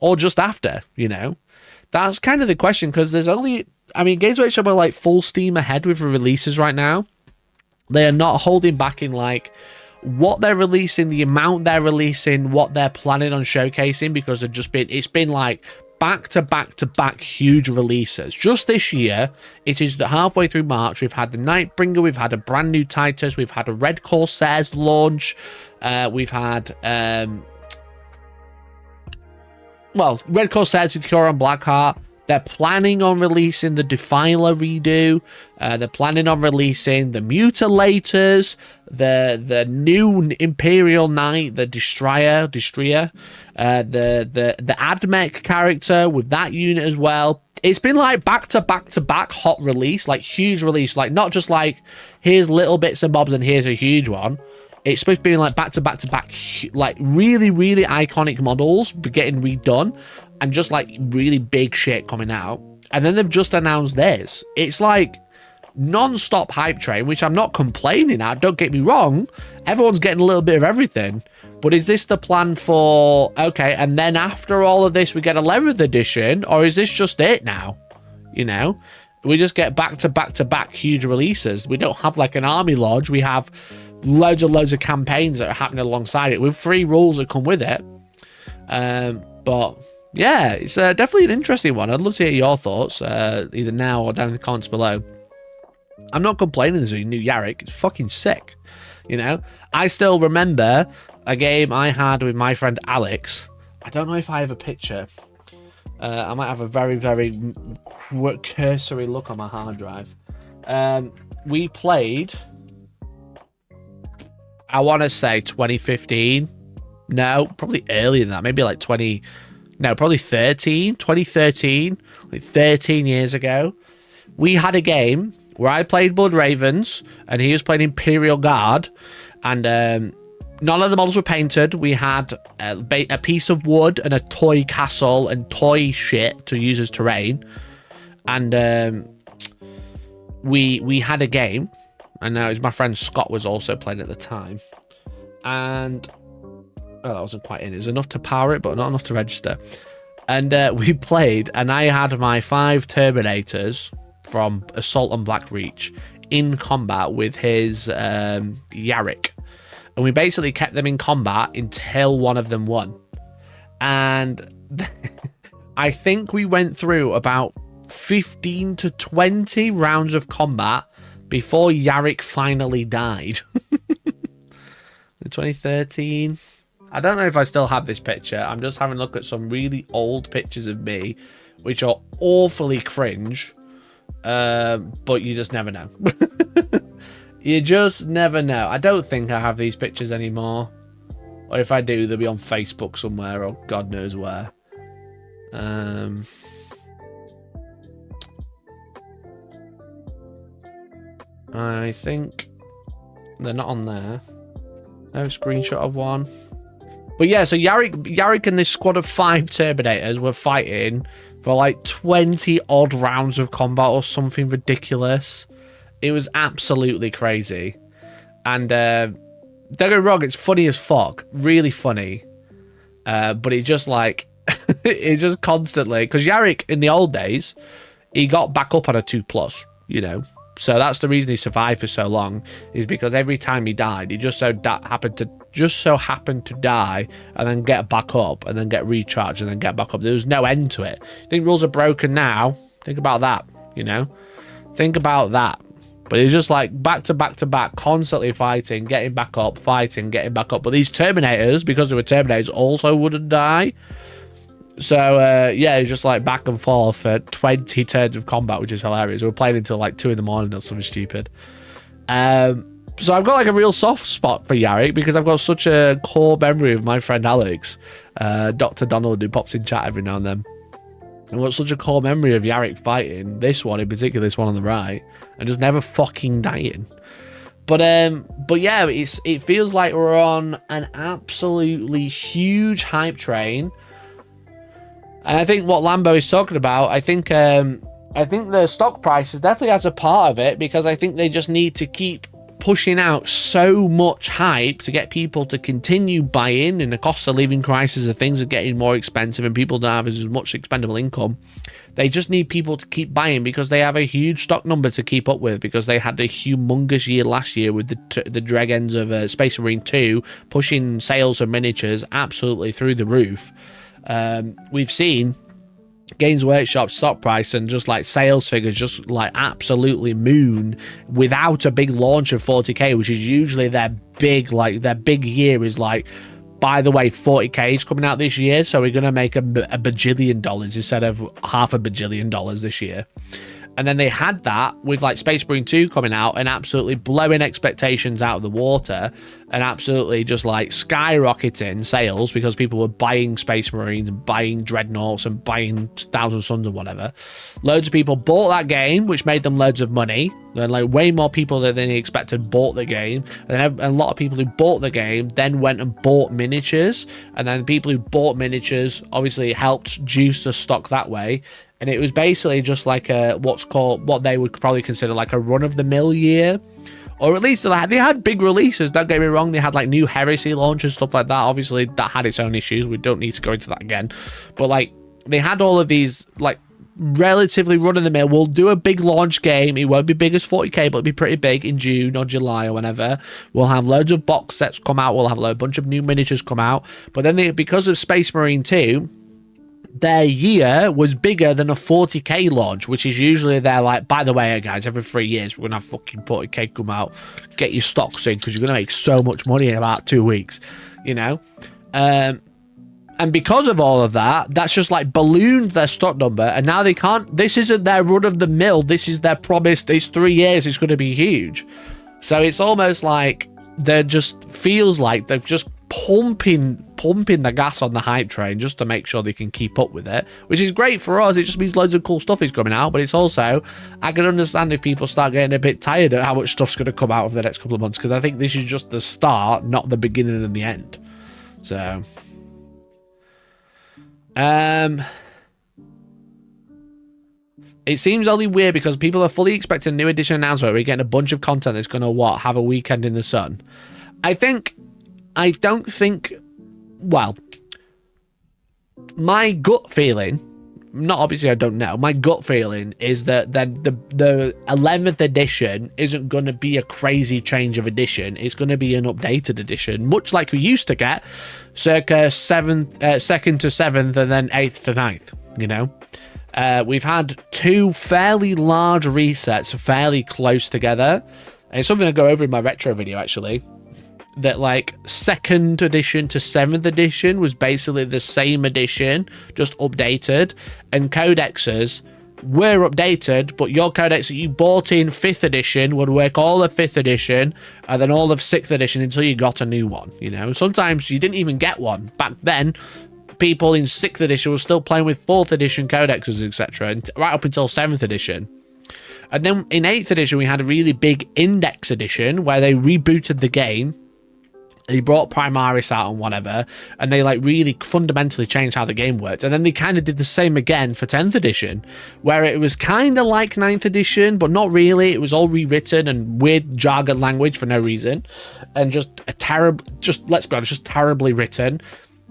or just after, you know? That's kind of the question, because there's only... I mean, Games Workshop are like full steam ahead with the releases right now. They are not holding back in like what they're releasing, the amount they're releasing, what they're planning on showcasing, because it's been like back to back to back huge releases. Just this year, it is halfway through March. We've had the Nightbringer, we've had a brand new Titus, we've had a Red Corsairs launch, we've had Red Corsairs with Huron Blackheart. They're planning on releasing the Defiler redo. They're planning on releasing the Mutilators, the new Imperial Knight, the Destroyer, the Admech character with that unit as well. It's been like back to back to back hot release, like huge release, like not just like here's little bits and bobs and here's a huge one. It's supposed to be like back to back to back, like really, really iconic models getting redone. And just like really big shit coming out. And then they've just announced this. It's like non-stop hype train, which I'm not complaining at. Don't get me wrong. Everyone's getting a little bit of everything. But is this the plan for, okay, and then after all of this, we get 11th edition? Or is this just it now? You know? We just get back to back to back huge releases. We don't have like an army lodge. We have loads of campaigns that are happening alongside it with free rules that come with it. But... yeah, it's definitely an interesting one. I'd love to hear your thoughts, either now or down in the comments below. I'm not complaining there's a new Yarrick. It's fucking sick, you know? I still remember a game I had with my friend Alex. I don't know if I have a picture. I might have a very, very cursory look on my hard drive. We played, I want to say 2015. No, probably earlier than that. Maybe like probably 2013, like 13 years ago. We had a game where I played Blood Ravens and he was playing Imperial Guard, and none of the models were painted. We had a piece of wood and a toy castle and toy shit to use as terrain, and we had a game, and it was my friend Scott was also playing at the time, and oh, that wasn't quite in. It was enough to power it, but not enough to register. And we played, and I had my 5 Terminators from Assault on Black Reach in combat with his Yarrick. And we basically kept them in combat until one of them won. And I think we went through about 15 to 20 rounds of combat before Yarrick finally died. In 2013... I don't know if I still have this picture. I'm just having a look at some really old pictures of me, which are awfully cringe. But you just never know. You just never know. I don't think I have these pictures anymore. Or if I do, they'll be on Facebook somewhere or God knows where. I think they're not on there. No screenshot of one. But yeah, so Yarrick and this squad of 5 Terminators were fighting for like 20 odd rounds of combat or something ridiculous. It was absolutely crazy. And don't get me wrong, it's funny as fuck. Really funny. But it just like, it just constantly, because Yarrick in the old days, he got back up on a 2+, you know. So that's the reason he survived for so long, is because every time he died, he just so happened to die and then get back up and then get recharged and then get back up. There was no end to it. I think rules are broken now. Think about that, you know? Think about that. But it's just like back to back to back, constantly fighting, getting back up, fighting, getting back up. But these Terminators, because they were Terminators, also wouldn't die. Yeah, it was just like back and forth for 20 turns of combat, which is hilarious. We were playing until like 2 in the morning or something stupid. So I've got like a real soft spot for Yarrick because I've got such a core memory of my friend Alex, Dr. Donald, who pops in chat every now and then. I've got such a core memory of Yarrick fighting, this one in particular, this one on the right, and just never fucking dying. But yeah, it feels like we're on an absolutely huge hype train. And I think what Lambo is talking about, I think the stock prices definitely has a part of it, because I think they just need to keep pushing out so much hype to get people to continue buying, and the cost of living crisis of things are getting more expensive and people don't have as much expendable income. They just need people to keep buying because they have a huge stock number to keep up with, because they had a humongous year last year with the dreg ends of Space Marine 2 pushing sales of miniatures absolutely through the roof. We've seen Games Workshop stock price and just like sales figures just like absolutely moon without a big launch of 40k, which is usually their big year. Is like, by the way, 40k is coming out this year, so we're gonna make a bajillion dollars instead of half a bajillion dollars this year. And then they had that with like Space Marine 2 coming out and absolutely blowing expectations out of the water and absolutely just like skyrocketing sales because people were buying Space Marines and buying dreadnoughts and buying Thousand Suns and whatever. Loads of people bought that game, which made them loads of money. And like way more people than they expected bought the game. And then a lot of people who bought the game then went and bought miniatures. And then people who bought miniatures obviously helped juice the stock that way. And it was basically just like what they would probably consider like a run-of-the-mill year. Or at least they had big releases, don't get me wrong. They had like new Heresy launches, stuff like that. Obviously, that had its own issues. We don't need to go into that again. But like, they had all of these like relatively run-of-the-mill. We'll do a big launch game. It won't be big as 40k, but it'll be pretty big in June or July or whenever. We'll have loads of box sets come out. We'll have a bunch of new miniatures come out. But then because of Space Marine 2... their year was bigger than a 40k launch, which is usually they're like, by the way, guys, every 3 years we're gonna have fucking 40k come out, get your stocks in because you're gonna make so much money in about 2 weeks, you know. And because of all of that, that's just like ballooned their stock number, and now they can't. This isn't their run of the mill. This is their promise. This 3 years is going to be huge. So it's almost like they just feels like they've just pumping the gas on the hype train just to make sure they can keep up with it, which is great for us. It just means loads of cool stuff is coming out, but it's also, I can understand if people start getting a bit tired of how much stuff's going to come out over the next couple of months, because I think this is just the start, not the beginning and the end. So it seems only weird because people are fully expecting a new edition announcement. We're getting a bunch of content that's going to have a weekend in the sun. Well, my gut feeling, not obviously I don't know, my gut feeling is that the 11th edition isn't going to be a crazy change of edition. It's going to be an updated edition, much like we used to get, circa 2nd to 7th and then 8th to 9th, you know. We've had 2 fairly large resets fairly close together, and it's something I go over in my retro video actually. That like 2nd edition to 7th edition was basically the same edition, just updated, and codexes were updated, but your codex that you bought in 5th edition would work all of 5th edition and then all of 6th edition until you got a new one, you know. Sometimes you didn't even get one. Back then, people in 6th edition were still playing with 4th edition codexes, etc., and right up until 7th edition. And then in 8th edition, we had a really big index edition where they rebooted the game. They brought Primaris out and whatever, and they like really fundamentally changed how the game worked. And then they kind of did the same again for 10th edition, where it was kind of like 9th edition, but not really. It was all rewritten and weird jargon language for no reason, and just let's be honest, just terribly written.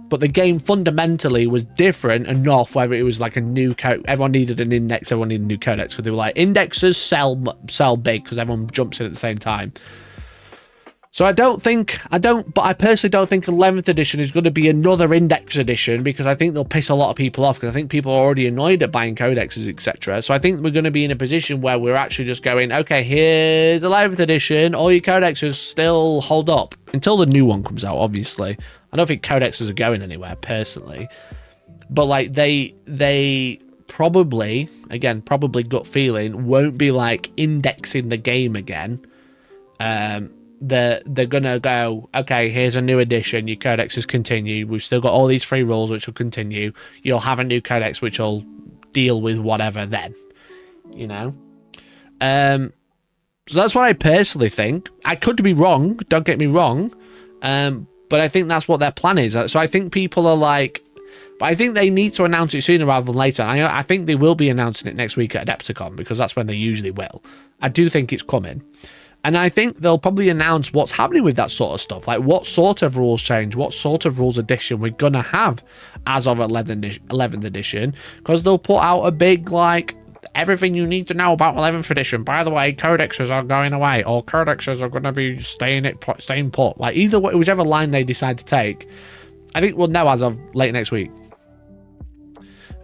But the game fundamentally was different enough, whether it was like a new code. Everyone needed an index, everyone needed a new codex, because they were like, indexes sell big because everyone jumps in at the same time. So I personally don't think 11th edition is going to be another index edition, because I think they'll piss a lot of people off, because I think people are already annoyed at buying codexes, etc. So I think we're going to be in a position where we're actually just going, okay, here's 11th edition, all your codexes still hold up until the new one comes out, obviously. I don't think codexes are going anywhere, personally. but like they probably, again, probably gut feeling, won't be like indexing the game again. They're gonna go, okay, here's a new edition, your codexes continue, we've still got all these free rules which will continue, you'll have a new codex which will deal with whatever then, you know. So that's what I personally think. I could be wrong, don't get me wrong, but I think that's what their plan is. So I think people are like, but I think they need to announce it sooner rather than later. I think they will be announcing it next week at Adepticon, because that's when they usually will. I do think it's coming. And I think they'll probably announce what's happening with that sort of stuff. Like what sort of rules change, what sort of rules addition we're going to have as of 11th edition. Because they'll put out a big, like, everything you need to know about 11th edition. By the way, codexes are going away, or codexes are going to be staying put. Like either way, whichever line they decide to take, I think we'll know as of late next week.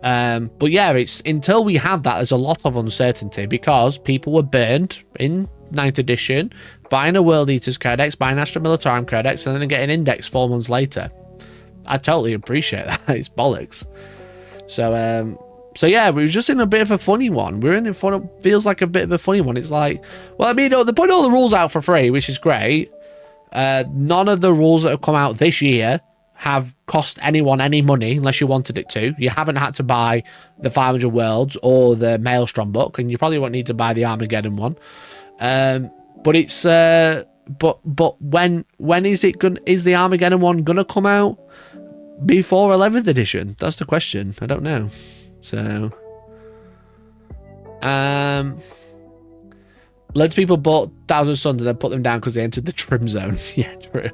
But yeah, it's until we have that, there's a lot of uncertainty, because people were burned in 9th edition buying a World Eaters Codex, buying Astra Militarum Codex, and then getting indexed 4 months later. I totally appreciate that. It's bollocks. So yeah, we were just in a bit of a funny one. We're in a fun, feels like a bit of a funny one. It's like, well, I mean, they put all the rules out for free, which is great. None of the rules that have come out this year have cost anyone any money unless you wanted it to. You haven't had to buy the 500 Worlds or the Maelstrom book, and you probably won't need to buy the Armageddon one. But it's but when is it gonna, is the Armageddon one gonna come out before 11th edition? That's the question. I don't know. So loads of people bought Thousand Suns and then put them down because they entered the trim zone. Yeah, true.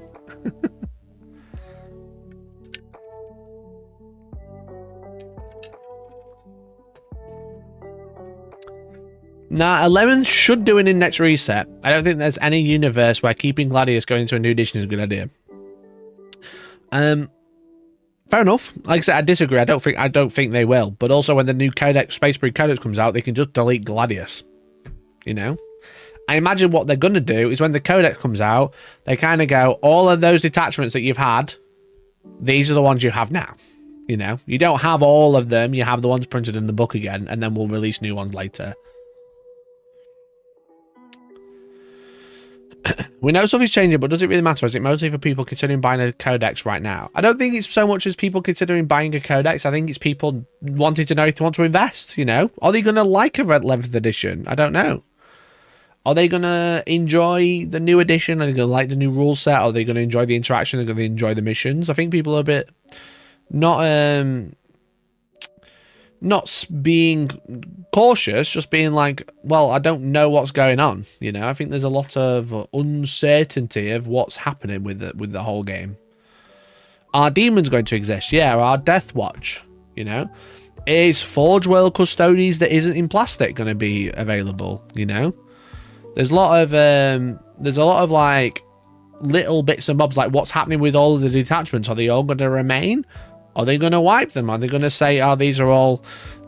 Nah, 11 should do an index reset. I don't think there's any universe where keeping Gladius going into a new edition is a good idea. Fair enough. Like I said, I disagree. I don't think they will. But also, when the new Codex, Space Marine Codex comes out, they can just delete Gladius. You know? I imagine what they're going to do is when the Codex comes out, they kind of go, all of those detachments that you've had, these are the ones you have now. You know? You don't have all of them. You have the ones printed in the book again, and then we'll release new ones later. We know stuff is changing, but does it really matter? Is it mostly for people considering buying a codex right now? I don't think it's so much as people considering buying a codex. I think it's people wanting to know if they want to invest, you know? Are they going to like a 11th edition? I don't know. Are they going to enjoy the new edition? Are they going to like the new rule set? Are they going to enjoy the interaction? Are they going to enjoy the missions? I think people are a bit not being cautious, just being like, well, I don't know what's going on. You know, I think there's a lot of uncertainty of what's happening with the whole game. Are demons going to exist? Yeah. Our Deathwatch, you know, is Forge World Custodes that isn't in plastic going to be available? You know, there's a lot of like little bits and bobs, like what's happening with all of the detachments. Are they all going to remain? Are they going to wipe them? Are they going to say, oh, these are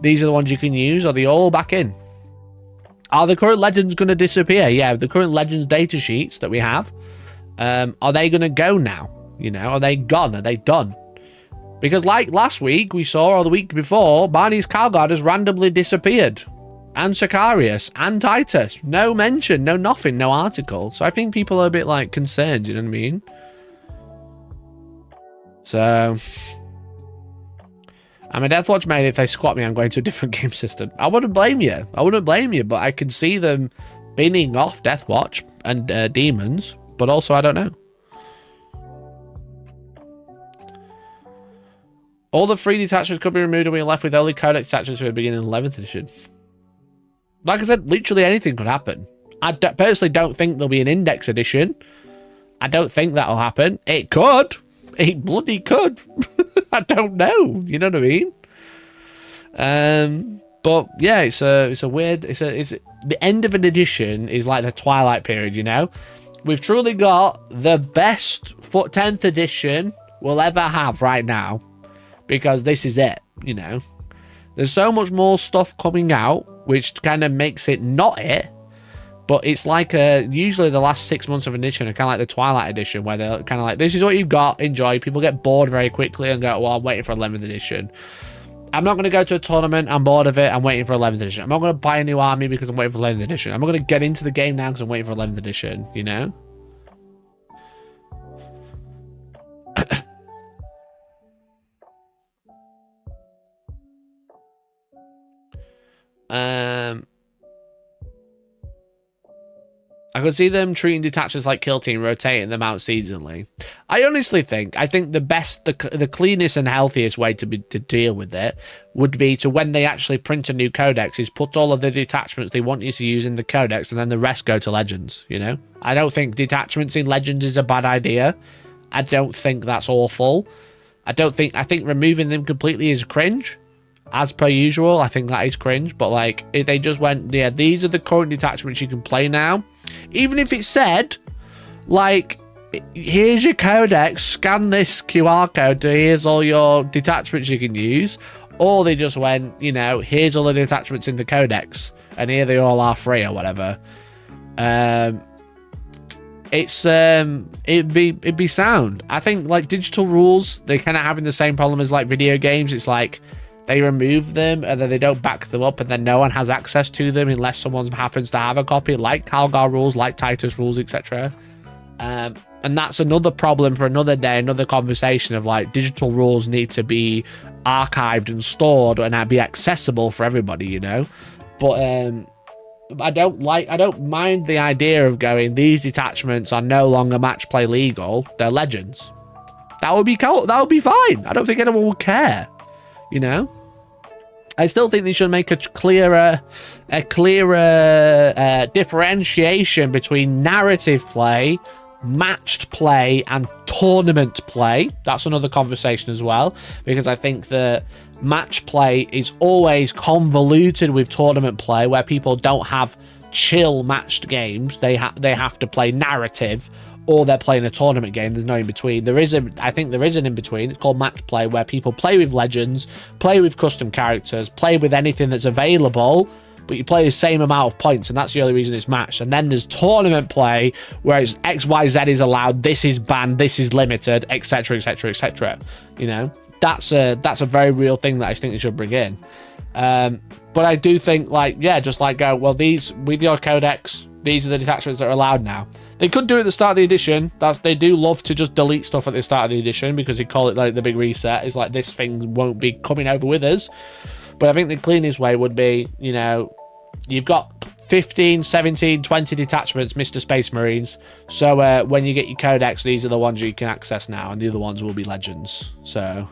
the ones you can use? Are they all back in? Are the current legends going to disappear? Yeah, the current legends data sheets that we have, are they going to go now? You know, are they gone? Are they done? Because like last week we saw, or the week before, Barney's Calguard has randomly disappeared. And Sicarius and Titus. No mention, no nothing, no article. So I think people are a bit like concerned, you know what I mean? So I'm a Deathwatch main. If they squat me, I'm going to a different game system. I wouldn't blame you. I wouldn't blame you, but I can see them binning off Deathwatch and demons, but also I don't know. All the free detachments could be removed and we're left with only codex detachments for the beginning of 11th edition. Like I said, literally anything could happen. I personally don't think there'll be an index edition. I don't think that'll happen. It could. It bloody could. I don't know. You know what I mean? But yeah, it's a weird. It's the end of an edition is like the twilight period. You know, we've truly got the best 10th edition we'll ever have right now, because this is it. You know, there's so much more stuff coming out, which kind of makes it not it. But it's like usually the last 6 months of an edition are kind of like the Twilight edition, where they're kind of like, this is what you've got, enjoy. People get bored very quickly and go, well, I'm waiting for 11th edition. I'm not going to go to a tournament. I'm bored of it. I'm waiting for 11th edition. I'm not going to buy a new army because I'm waiting for 11th edition. I'm not going to get into the game now because I'm waiting for 11th edition, you know? I could see them treating detachments like kill team, rotating them out seasonally. I think the best, the cleanest and healthiest way to deal with it would be to, when they actually print a new codex, is put all of the detachments they want you to use in the codex, and then the rest go to Legends, you know? I don't think detachments in Legends is a bad idea. I don't think that's awful. I think removing them completely is cringe. As per usual, I think that is cringe. But like, if they just went, yeah, these are the current detachments you can play now. Even if it said, like, here's your codex, scan this QR code to here's all your detachments you can use. Or they just went, you know, here's all the detachments in the codex, and here they all are free or whatever. It'd be sound. I think like digital rules, they're kind of having the same problem as like video games. It's like they remove them and then they don't back them up, and then no one has access to them unless someone happens to have a copy, like Calgar rules, like Titus rules, etc. And that's another problem for another day, another conversation of like digital rules need to be archived and stored and be accessible for everybody, you know. But I don't mind the idea of going, these detachments are no longer match play legal, they're Legends. That would be cool. That would be fine. I don't think anyone would care, you know. I still think they should make a clearer differentiation between narrative play, matched play, and tournament play. That's another conversation as well, because I think that match play is always convoluted with tournament play, where people don't have chill matched games. They have to play narrative, or they're playing a tournament game. There's no in between. I think there is an in between. It's called match play, where people play with Legends, play with custom characters, play with anything that's available, but you play the same amount of points, and that's the only reason it's matched. And then there's tournament play, where it's XYZ is allowed, this is banned, this is limited, etc, etc, etc. You know, that's a very real thing that I think they should bring in. But I do think, like, yeah, just like go, well, these with your codex, these are the detachments that are allowed now. They could do it at the start of the edition. They do love to just delete stuff at the start of the edition, because they call it like the big reset. It's like, this thing won't be coming over with us. But I think the cleanest way would be, you know, you've got 15, 17, 20 detachments, Mr. Space Marines. So when you get your codex, these are the ones you can access now, and the other ones will be Legends. So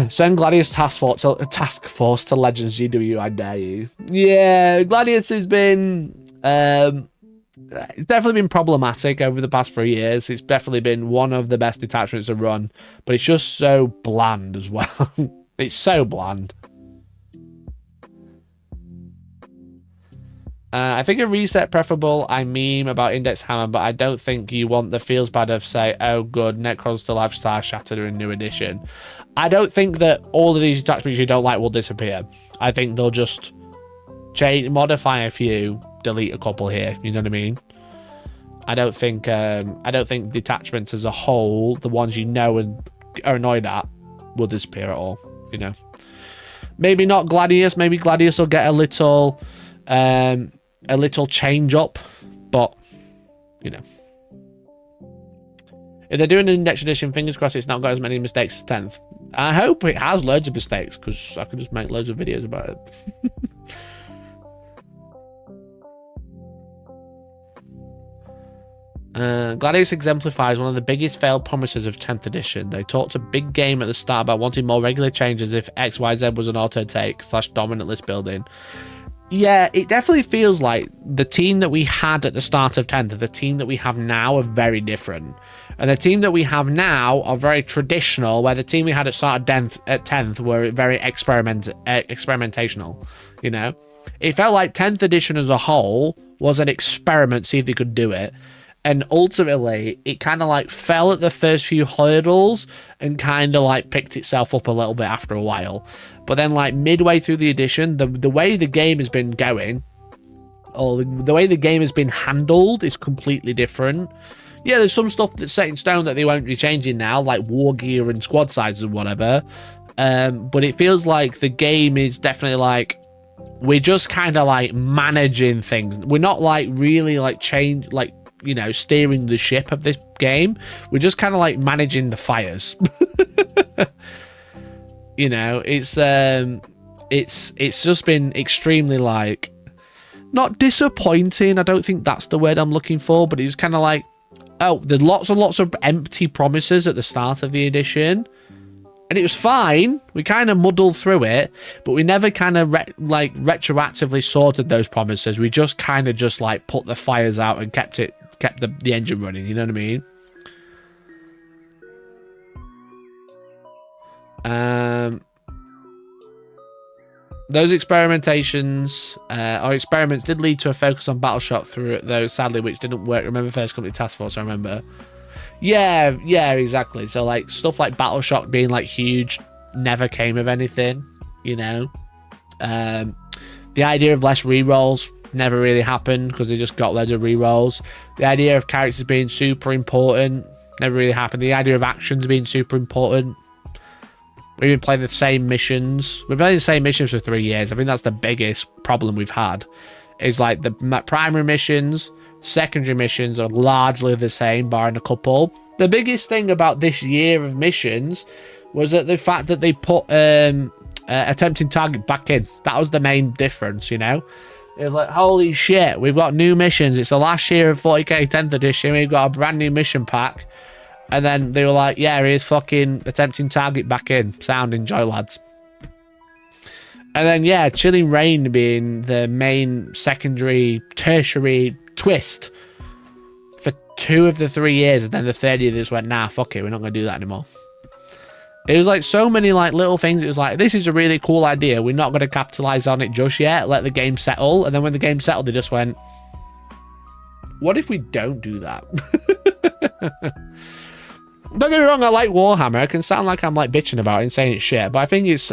send Gladius task force to Legends GW, I dare you. Yeah, Gladius has been it's definitely been problematic over the past 3 years. It's definitely been one of the best detachments to run, but it's just so bland as well. It's so bland. I think a reset preferable. I meme about Index Hammer, but I don't think you want the feels bad of, say, oh good, Necrons still have Star Shattered in new edition. I don't think that all of these detachments you don't like will disappear. I think they'll just change, modify a few, delete a couple here. You know what I mean? I don't think detachments as a whole, the ones you know and are annoyed at, will disappear at all. You know, maybe not Gladius. Maybe Gladius will get a little change up, but you know, if they're doing an index edition, fingers crossed it's not got as many mistakes as 10th. I hope it has loads of mistakes, because I could just make loads of videos about it. Gladius exemplifies one of the biggest failed promises of 10th edition. They talked a big game at the start about wanting more regular changes if XYZ was an auto take / dominant list building. Yeah, it definitely feels like the team that we had at the start of 10th and the team that we have now are very different. And the team that we have now are very traditional, where the team we had at start of 10th were very experimentational, you know? It felt like 10th edition as a whole was an experiment, see if they could do it. And ultimately, it kind of like fell at the first few hurdles and kind of like picked itself up a little bit after a while. But then like midway through the edition, the way the game has been going, or the way the game has been handled is completely different. Yeah, there's some stuff that's set in stone that they won't be changing now, like war gear and squad sizes and whatever. But it feels like the game is definitely like, we're just kind of like managing things. We're not like really like steering the ship of this game. We're just kind of like managing the fires. You know, it's just been extremely like, not disappointing. I don't think that's the word I'm looking for, but it was kind of like, oh, there's lots and lots of empty promises at the start of the edition. And it was fine. We kind of muddled through it, but we never kind of retroactively sorted those promises. We just kind of just like put the fires out and kept the engine running. You know what I mean? Those experiments did lead to a focus on battle shock through it, though, sadly, which didn't work. Remember First Company Task Force, I remember. Yeah, exactly. So, like, stuff like battle shock being, like, huge never came of anything, you know? The idea of less rerolls never really happened because they just got loads of rerolls. The idea of characters being super important never really happened. The idea of actions being super important. We've been playing the same missions. We've been playing the same missions for 3 years. I think that's the biggest problem we've had. Is like the primary missions, secondary missions are largely the same, barring a couple. The biggest thing about this year of missions was that the fact that they put attempting target back in. That was the main difference, you know? It was like, holy shit, we've got new missions. It's the last year of 40k 10th edition. We've got a brand new mission pack. And then they were like, yeah, here's fucking attempting target back in. Sound, enjoy, lads. And then, yeah, Chilling Reign being the main secondary, tertiary twist for 2 of the 3 years. And then the third year, they just went, nah, fuck it, we're not going to do that anymore. It was like so many like little things. It was like, this is a really cool idea. We're not going to capitalize on it just yet. Let the game settle. And then when the game settled, they just went, what if we don't do that? Don't get me wrong, I like Warhammer. I can sound like I'm like bitching about it and saying it's shit, but I think it's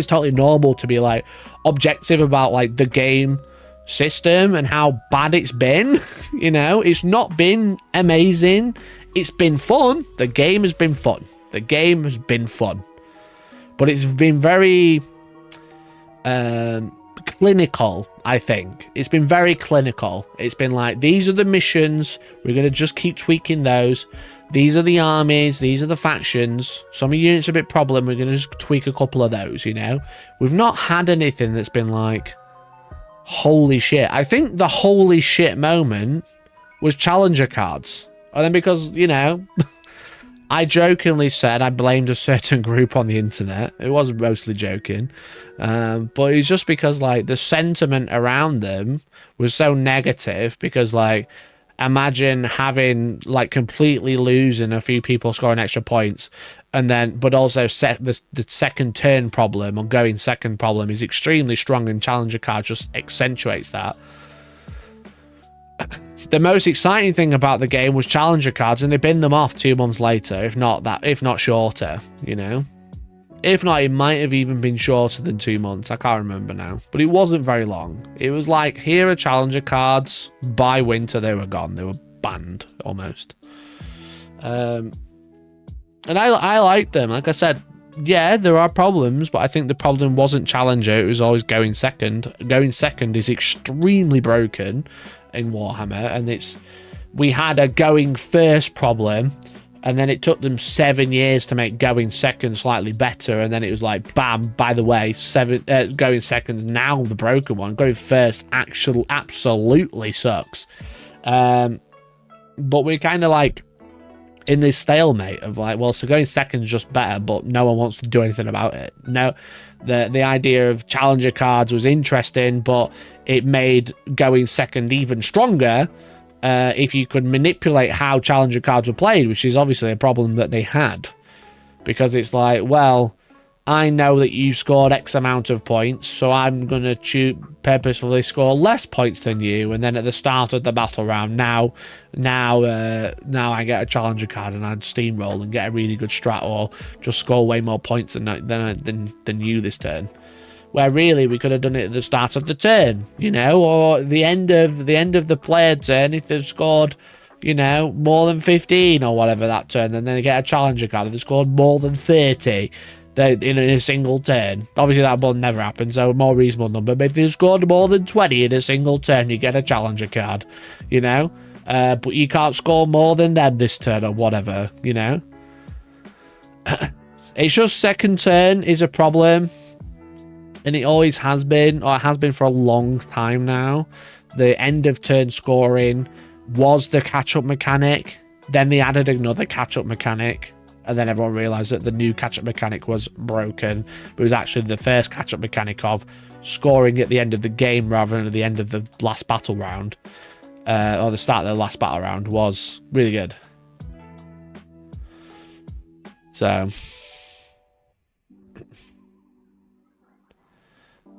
totally normal to be like objective about like the game system and how bad it's been. You know, it's not been amazing. It's been fun. The game has been fun. The game has been fun, but it's been very clinical. I think it's been very clinical. It's been like, these are the missions, we're going to just keep tweaking those. These are the armies, these are the factions. Some units are a bit problem, we're going to just tweak a couple of those, you know? We've not had anything that's been like, holy shit. I think the holy shit moment was Challenger cards. And then because, you know, I jokingly said I blamed a certain group on the internet. It was mostly joking. But it was just because, like, the sentiment around them was so negative because, like, imagine having, like, completely losing a few people scoring extra points and then, but also the second turn problem or going second problem is extremely strong and Challenger card just accentuates that. The most exciting thing about the game was Challenger cards, and they binned them off 2 months later, if not shorter, you know? If not, it might have even been shorter than 2 months. I can't remember now. But it wasn't very long. It was like, here are Challenger cards. By winter, they were gone. They were banned, almost. And I liked them. Like I said, yeah, there are problems, but I think the problem wasn't Challenger. It was always going second. Going second is extremely broken in Warhammer, and we had a going first problem, and then it took them 7 years to make going second slightly better, and then it was like, bam, by the way, going second now the broken one. Going first actually absolutely sucks. But we're kind of like in this stalemate of like, well, so going second is just better, but no one wants to do anything about it. No, the idea of Challenger cards was interesting, but it made going second even stronger if you could manipulate how Challenger cards were played, which is obviously a problem that they had. Because it's like, well, I know that you scored X amount of points, so I'm going to purposefully score less points than you, and then at the start of the battle round, now I get a Challenger card and I'd steamroll and get a really good strat, or just score way more points than you this turn. Where really we could have done it at the start of the turn, you know, or the end of the player turn. If they've scored you know, more than 15 or whatever that turn, and then they get a challenger card and they scored more than 30 in a single turn. Obviously that will never happen, so a more reasonable number. But if they scored more than 20 in a single turn, you get a challenger card, you know. But you can't score more than them this turn or whatever, you know. It's just second turn is a problem, and it always has been, or it has been for a long time now. The end of turn scoring was the catch-up mechanic. Then they added another catch-up mechanic, and then everyone realized that the new catch-up mechanic was broken. It was actually the first catch-up mechanic of scoring at the end of the game rather than at the end of the last battle round, or the start of the last battle round, was really good. So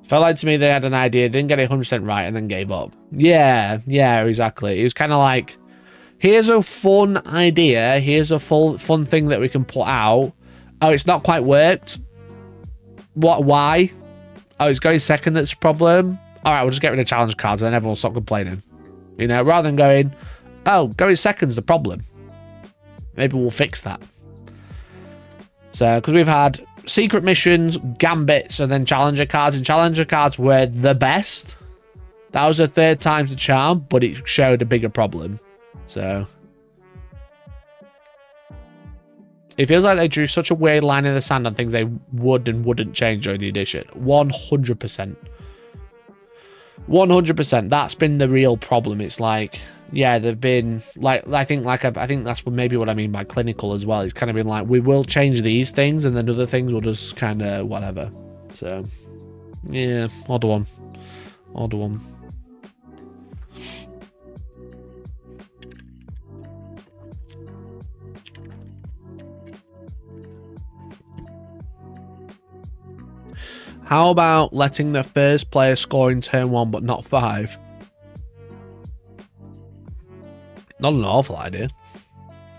felt like to me they had an idea, didn't get it 100% right, and then gave up. Yeah, exactly. It was kind of like, here's a fun idea, here's a fun thing that we can put out. Oh, it's not quite worked. What? Why? Oh, it's going second, that's a problem. All right, we'll just get rid of challenge cards and then everyone will stop complaining. You know, rather than going, oh, going second's the problem. Maybe we'll fix that. So, because we've had secret missions, gambits, and then challenger cards, and challenger cards were the best. That was a third time's the charm, but it showed a bigger problem. So it feels like they drew such a weird line in the sand on things they would and wouldn't change during the edition. 100%. 100%. That's been the real problem. It's like, yeah, they've been like, I think that's maybe what I mean by clinical as well. It's kind of been like, we will change these things, and then other things will just kind of whatever. So yeah, odd one. How about letting the first player score in turn 1 but not 5? Not an awful idea.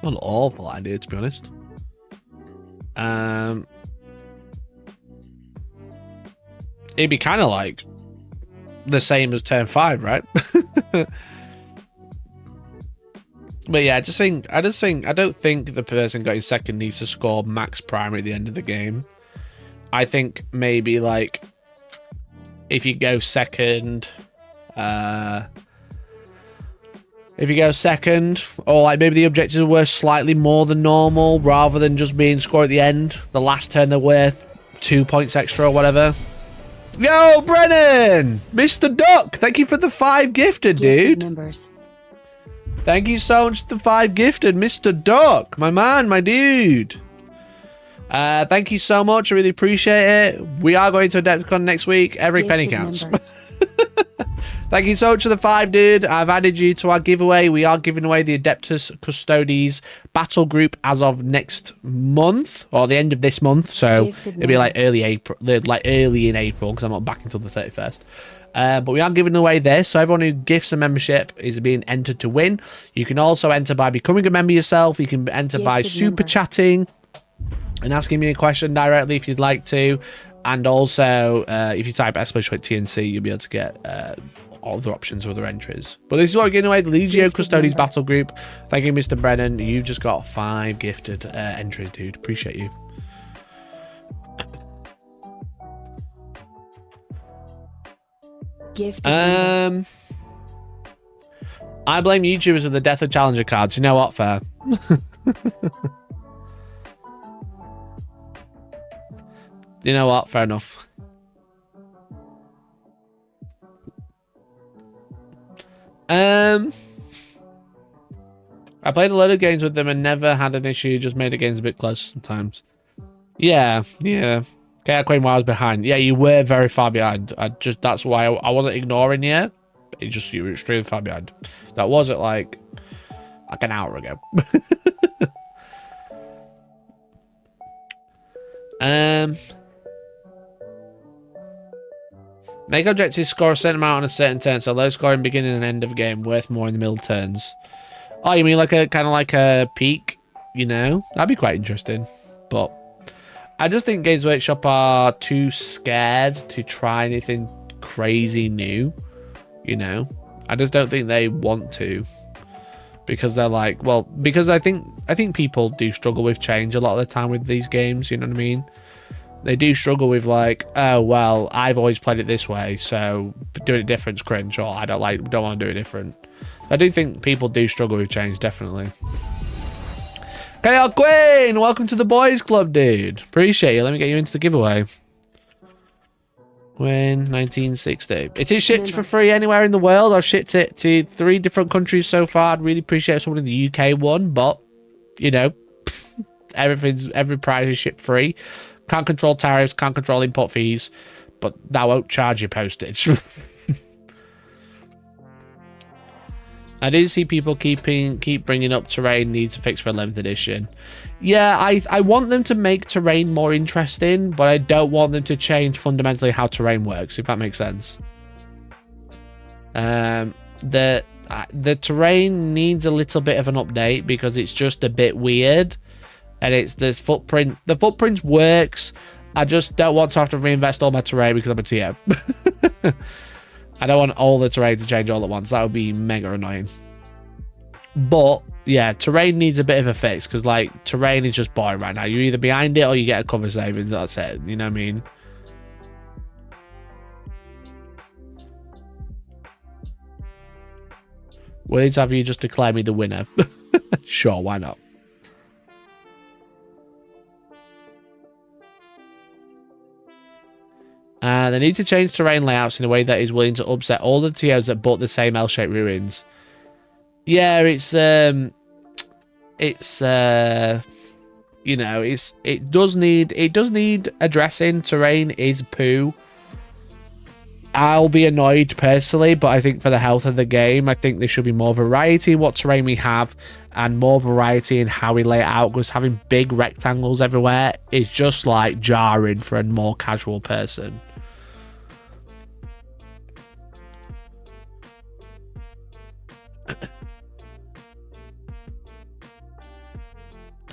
Not an awful idea, to be honest. It'd be kind of like the same as turn 5, right? But yeah, I don't think the person going second needs to score max primary at the end of the game. I think maybe like if you go second, or like maybe the objectives are worth slightly more than normal rather than just being scored at the end. The last turn they're worth 2 points extra or whatever. Yo, Brennan! Mr. Duck, thank you for the 5 gifted, dude. Members. Thank you so much for the 5 gifted, Mr. Duck. My man, my dude. Thank you so much. I really appreciate it. We are going to Adepticon next week. Every penny counts. Thank you so much for the 5, dude. I've added you to our giveaway. We are giving away the Adeptus Custodes battle group as of next month, or the end of this month. So it'll be like early April, early in April, because I'm not back until the 31st. But we are giving away this, so everyone who gifts a membership is being entered to win. You can also enter by becoming a member yourself. You can enter by super chatting and asking me a question directly if you'd like to. And also, if you type !TNC, you'll be able to get all the options for other entries. But this is what we're giving away, the Legio Custodes battle group. Thank you, Mr. Brennan. You've just got 5 gifted entries, dude. Appreciate you. Gifted. I blame YouTubers for the death of challenger cards. You know what? Fair. You know what? Fair enough. I played a load of games with them and never had an issue. Just made the games a bit close sometimes. Yeah. Okay, Queen, while I was behind. Yeah, you were very far behind. That's why I wasn't ignoring you. You were extremely far behind. That was at like an hour ago. Make objectives score a certain amount on a certain turn, so low scoring beginning and end of game, worth more in the middle turns. Oh, you mean like a kind of like a peak, you know? That'd be quite interesting. But I just think Games Workshop are too scared to try anything crazy new, you know? I just don't think they want to. because they're like, well, because I think people do struggle with change a lot of the time with these games, you know what I mean? They do struggle with like, oh well, I've always played it this way, so doing it different's cringe, or I don't want to do it different. I do think people do struggle with change, definitely. Okay, Queen, welcome to the boys club, dude. Appreciate you. Let me get you into the giveaway. When 1960. It is shipped for free anywhere in the world. I've shipped it to 3 different countries so far. I'd really appreciate someone in the UK one, but you know, every price is shipped free. Can't control tariffs, can't control import fees, but that won't charge you postage. I do see people keep bringing up terrain needs to fix for 11th edition. Yeah, I want them to make terrain more interesting, but I don't want them to change fundamentally how terrain works, if that makes sense. The terrain needs a little bit of an update because it's just a bit weird, and it's the footprint. The footprint works. I just don't want to have to reinvest all my terrain because I'm a TO. I don't want all the terrain to change all at once. That would be mega annoying. But yeah, terrain needs a bit of a fix because like terrain is just boring right now. You're either behind it or you get a cover savings. That's it. You know what I mean? Willing to have you just declare me the winner? Sure, why not? They need to change terrain layouts in a way that is willing to upset all the TOs that bought the same L-shaped ruins. Yeah, you know, it does need addressing. Terrain is poo. I'll be annoyed personally, but I think for the health of the game, I think there should be more variety in what terrain we have and more variety in how we lay it out, because having big rectangles everywhere is just like jarring for a more casual person.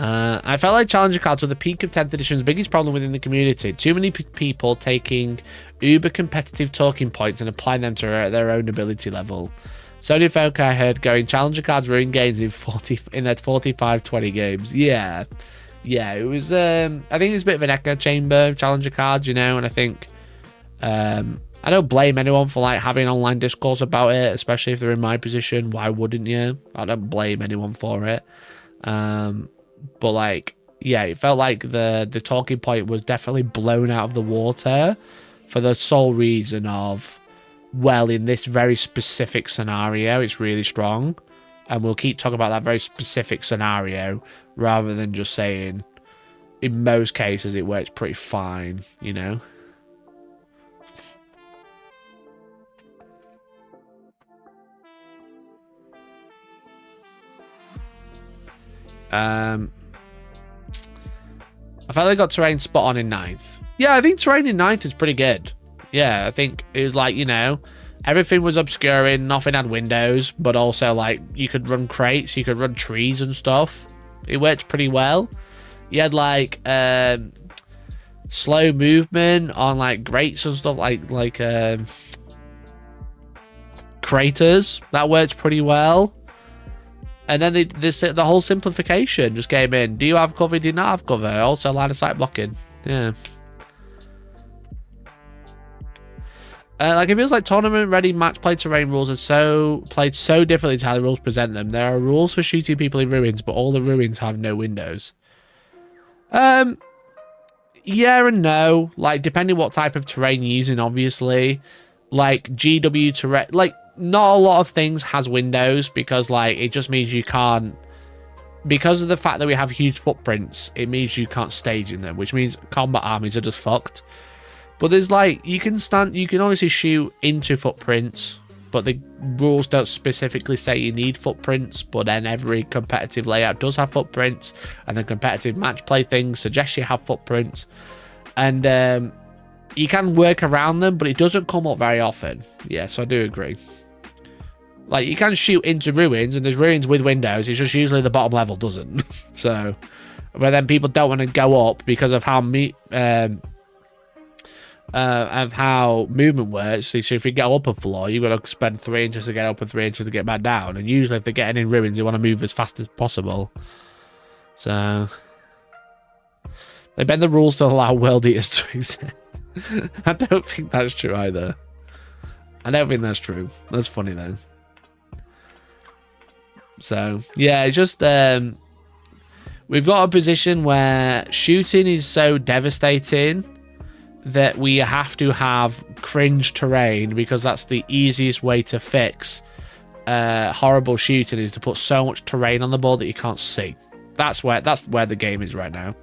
I felt like challenger cards were the peak of 10th edition's biggest problem within the community. Too many people taking uber competitive talking points and applying them to their own ability level. So many folk I heard going, challenger cards ruin games in their 45-20 games. Yeah, it was. I think it's a bit of an echo chamber, challenger cards, you know, and I think I don't blame anyone for like having online discourse about it, especially if they're in my position. Why wouldn't you? I don't blame anyone for it. But like, yeah, it felt like the talking point was definitely blown out of the water for the sole reason of, well, in this very specific scenario, it's really strong. And we'll keep talking about that very specific scenario rather than just saying, in most cases, it works pretty fine, you know? I felt like I got terrain spot on in 9th. Yeah, I think terrain in 9th is pretty good. Yeah, I think it was like, you know, everything was obscuring, nothing had windows, but also like you could run crates, you could run trees and stuff. It worked pretty well. You had like slow movement on like grates and stuff, like craters. That worked pretty well. And then the whole simplification just came in. Do you have cover? Do you not have cover? Also line of sight blocking. Yeah. Like it feels like tournament ready match play terrain rules are played so differently to how the rules present them. There are rules for shooting people in ruins, but all the ruins have no windows. Yeah and no. Like depending what type of terrain you're using, obviously. Like GW terrain, like not a lot of things has windows because like it just means you can't, because of the fact that we have huge footprints, it means you can't stage in them, which means combat armies are just fucked. But there's like you can obviously shoot into footprints, but the rules don't specifically say you need footprints. But then every competitive layout does have footprints, and the competitive match play things suggest you have footprints, and you can work around them, but it doesn't come up very often. Yes, I do agree. Like, you can shoot into ruins, and there's ruins with windows. It's just usually the bottom level doesn't. So, but then people don't want to go up because of how of how movement works. So if you go up a floor, you've got to spend 3 inches to get up and 3 inches to get back down. And usually if they're getting in ruins, they want to move as fast as possible. So they bend the rules to allow world eaters to exist. I don't think that's true either. I don't think that's true. That's funny though. So yeah, it's just we've got a position where shooting is so devastating that we have to have cringe terrain, because that's the easiest way to fix horrible shooting, is to put so much terrain on the board that you can't see. That's where the game is right now.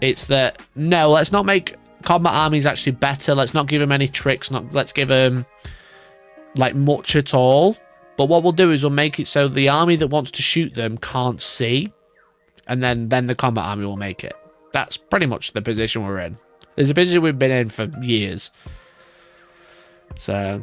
It's that, no, let's not make combat armies actually better. Let's not give them any tricks. Let's give them like much at all. But what we'll do is we'll make it so the army that wants to shoot them can't see, and then the combat army will make it. That's pretty much the position we're in. It's a position we've been in for years. So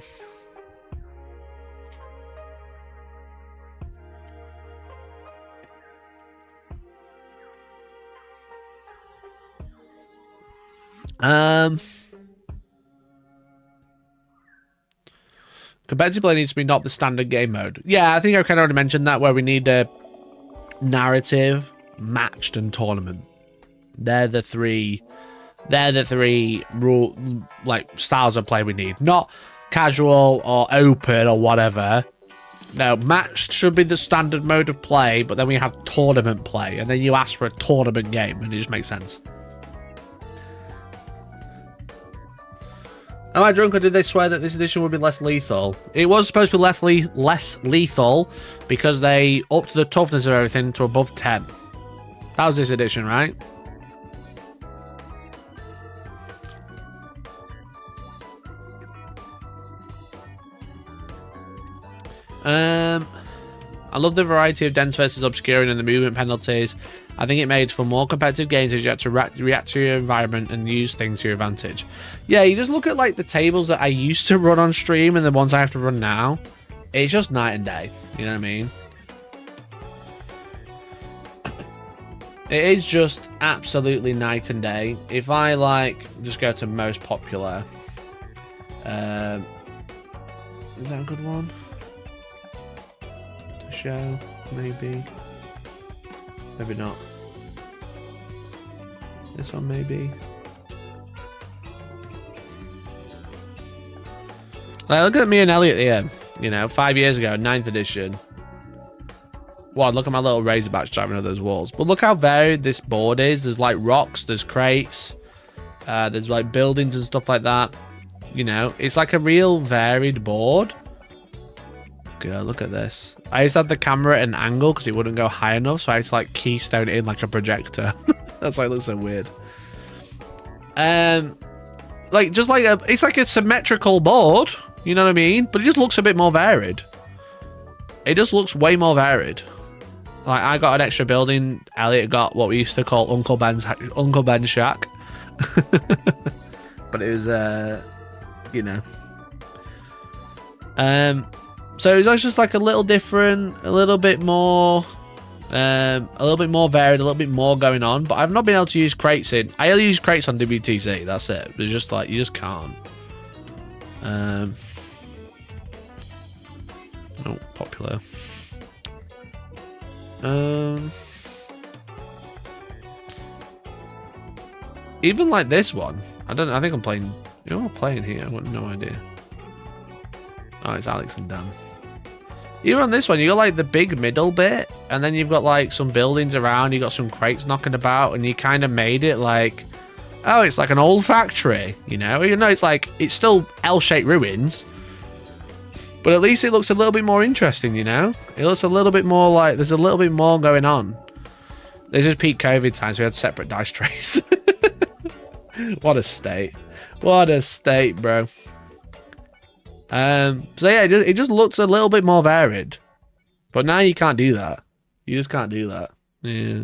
competitive play needs to be not the standard game mode. Yeah, I think I kind of already mentioned that, where we need a narrative, matched, and tournament. They're the three rule, like, styles of play we need. Not casual or open or whatever. No, matched should be the standard mode of play, but then we have tournament play, and then you ask for a tournament game, and it just makes sense. Am I drunk, or did they swear that this edition would be less lethal? It was supposed to be less lethal because they upped the toughness of everything to above 10. That was this edition, right? I love the variety of dense versus obscuring and the movement penalties. I think it made for more competitive games as you had to react to your environment and use things to your advantage. Yeah, you just look at like the tables that I used to run on stream and the ones I have to run now. It's just night and day. You know what I mean? It is just absolutely night and day. If I like just go to most popular, is that a good one to show? Maybe not. This one maybe. Like, look at me and Elliot here. You know, 5 years ago, 9th edition. Wow, look at my little razorback driving over those walls. But look how varied this board is. There's like rocks, there's crates, there's like buildings and stuff like that. You know, it's like a real varied board. God, look at this. I used to have the camera at an angle because it wouldn't go high enough, so I had to like keystone it in like a projector. That's why it looks so weird. Like just like it's like a symmetrical board, you know what I mean? But it just looks a bit more varied. It just looks way more varied. Like I got an extra building. Elliot got what we used to call Uncle Ben's shack. But it was you know. So it's just like a little different, a little bit more varied, a little bit more going on. But I've not been able to use crates in. I only use crates on WTC. That's it. It's just like you just can't. No, popular. Even like this one. I think I'm playing. You know, I'm playing here. I've got no idea. Oh, it's Alex and Dan. Even on this one, you got like the big middle bit, and then you've got like some buildings around. You got some crates knocking about, and you kind of made it like, oh, it's like an old factory. You know, even though it's like it's still L-shaped ruins. But at least it looks a little bit more interesting, you know? It looks a little bit more like there's a little bit more going on. This is peak COVID times. We had separate dice trays. What a state. What a state, bro. So yeah, it just looks a little bit more varied. But now you can't do that. You just can't do that. Yeah.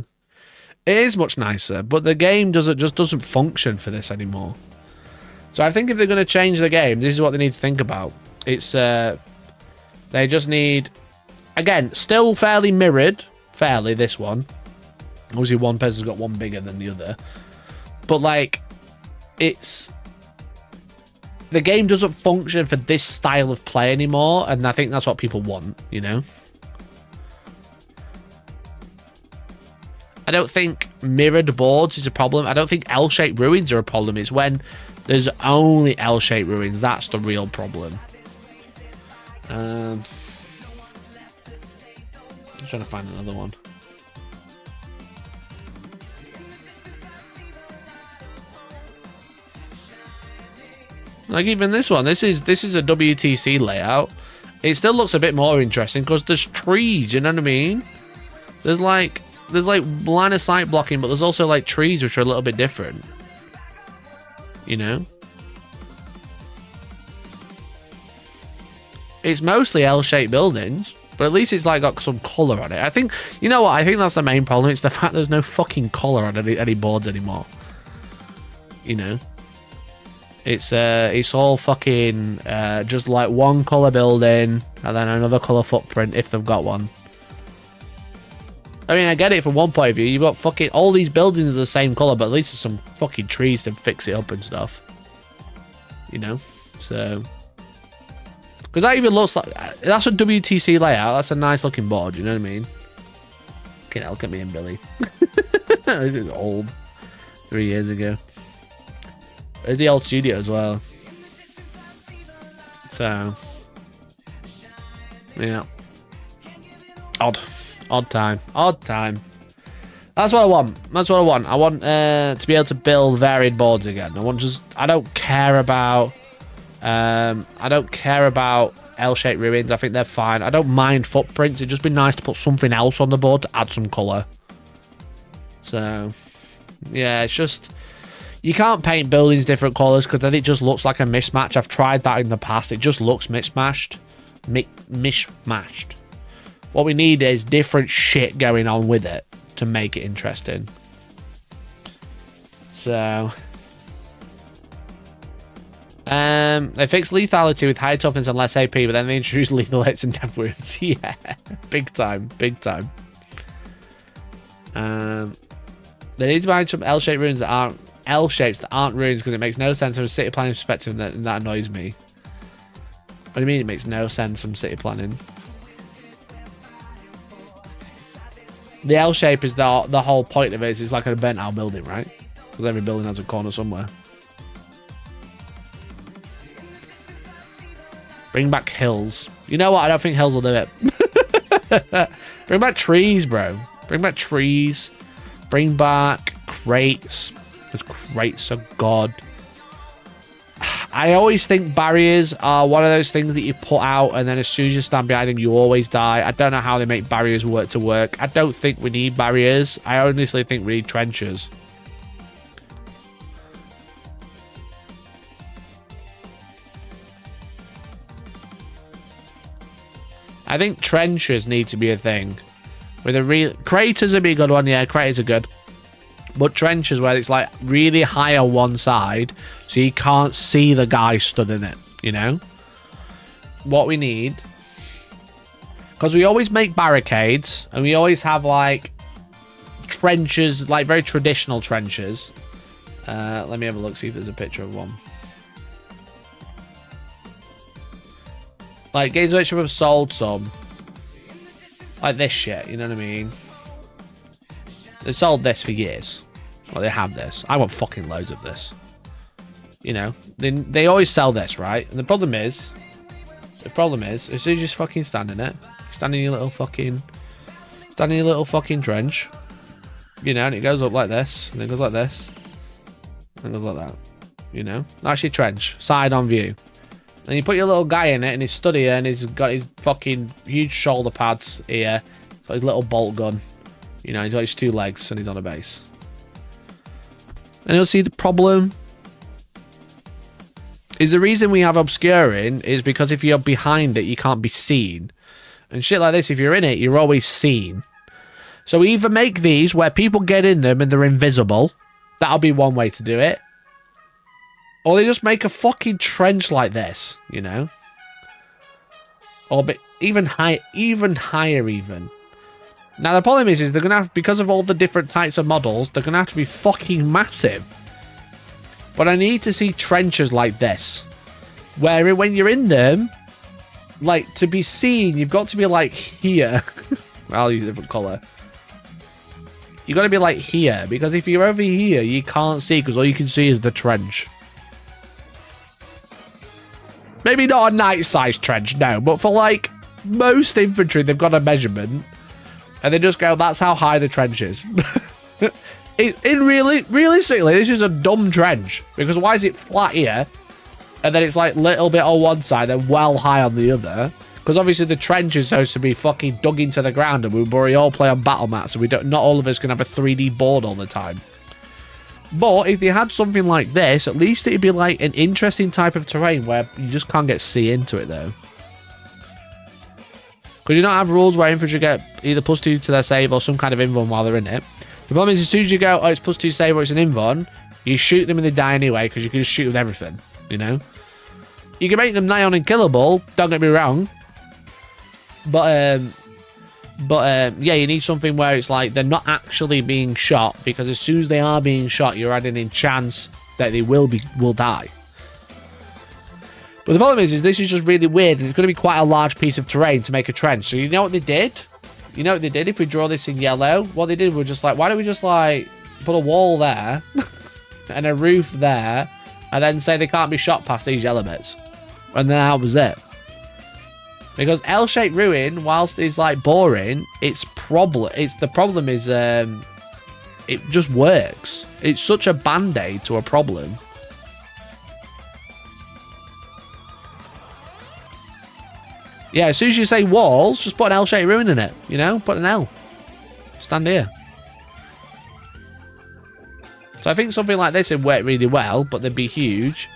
It is much nicer, but the game doesn't function for this anymore. So I think if they're going to change the game, this is what they need to think about. It's they just need, again, still fairly mirrored, this one. Obviously one person's got one bigger than the other. But like, it's... The game doesn't function for this style of play anymore, and I think that's what people want, you know? I don't think mirrored boards is a problem. I don't think L-shaped ruins are a problem. It's when there's only L-shaped ruins. That's the real problem. I'm trying to find another one. Like even this one, this is a WTC layout. It still looks a bit more interesting because there's trees, you know what I mean? There's like line of sight blocking, but there's also like trees which are a little bit different. You know? It's mostly L-shaped buildings, but at least it's like got some colour on it. I think, you know what? I think that's the main problem. It's the fact there's no fucking colour on any boards anymore. You know? It's all fucking just like one colour building and then another colour footprint if they've got one. I mean, I get it from one point of view. You've got fucking all these buildings are the same colour, but at least there's some fucking trees to fix it up and stuff. You know? So... Because that even looks like... That's a WTC layout. That's a nice looking board, you know what I mean? Okay, now look at me and Billy. This is old. 3 years ago. There's the old studio as well. So... Yeah. Odd time. That's what I want. I want to be able to build varied boards again. I don't care about L-shaped ruins. I think they're fine. I don't mind footprints. It'd just be nice to put something else on the board to add some colour. So yeah, it's just you can't paint buildings different colours because then it just looks like a mismatch. I've tried that in the past. It just looks mismatched. Mishmashed. What we need is different shit going on with it to make it interesting. So, they fixed lethality with high toughness and less AP, but then they introduced lethal hits and death wounds. Yeah, big time. They need to find some L-shaped ruins that aren't L-shapes that aren't ruins because it makes no sense from a city planning perspective, and that annoys me. What do you mean it makes no sense from city planning? The L shape is the whole point of it. It's like a bent out building, right? Because every building has a corner somewhere. Bring back hills. You know what? I don't think hills will do it. Bring back trees, bro. Bring back trees. Bring back crates. Because crates are god. I always think barriers are one of those things that you put out and then as soon as you stand behind them, you always die. I don't know how they make barriers work to work. I don't think we need barriers. I honestly think we need trenches. I think trenches need to be a thing. With a real craters would be a good one, yeah, craters are good. But trenches where it's like really high on one side so you can't see the guy stood in it, you know? What we need, because we always make barricades and we always have like trenches, like very traditional trenches. Let me have a look, see if there's a picture of one. Like games which have sold some. Like this shit, you know what I mean? They've sold this for years. Well, they have this. I want fucking loads of this. You know, they always sell this, right? And the problem is, as soon as you just fucking stand in it, stand in your little fucking trench, you know, and it goes up like this, and it goes like this, and it goes like that, you know? Actually, trench, side on view. And you put your little guy in it, and he's stood here, and he's got his fucking huge shoulder pads here. He's got his little bolt gun. You know, he's got his 2 legs, and he's on a base. And you'll see the problem is the reason we have obscuring is because if you're behind it, you can't be seen. And shit like this, if you're in it, you're always seen. So we either make these where people get in them and they're invisible. That'll be one way to do it. Or they just make a fucking trench like this, you know? Or even higher even. Now the problem is they're gonna have, because of all the different types of models, they're gonna have to be fucking massive. But I need to see trenches like this, where when you're in them, like, to be seen, you've got to be like here. I'll use a different colour. You've got to be like here, because if you're over here, you can't see, because all you can see is the trench. Maybe not a night-sized trench, no, but for, like, most infantry, they've got a measurement, and they just go, that's how high the trench is. Realistically, this is a dumb trench, because why is it flat here, and then it's, like, little bit on one side, and well high on the other? Because obviously the trench is supposed to be fucking dug into the ground, and we all play on battle mats, so not all of us can have a 3D board all the time. But if they had something like this, at least it'd be like an interesting type of terrain where you just can't get see into it, though. Because you don't have rules where infantry get either +2 to their save or some kind of invuln while they're in it. The problem is, as soon as you go, oh, it's +2 save or it's an invuln, you shoot them and they die anyway, because you can just shoot with everything, you know? You can make them nigh on unkillable, don't get me wrong. But yeah, you need something where it's like they're not actually being shot, because as soon as they are being shot, you're adding in chance that they will die. But the problem is this is just really weird, and it's going to be quite a large piece of terrain to make a trench. So you know what they did? You know what they did? If we draw this in yellow, what they did was just like, why don't we just like put a wall there and a roof there, and then say they can't be shot past these yellow bits, and then that was it. Because L-shaped ruin, whilst it's like boring, the problem is it just works. It's such a band-aid to a problem. Yeah, as soon as you say walls, just put an L-shaped ruin in it. You know, put an L. Stand here. So I think something like this would work really well, but they'd be huge,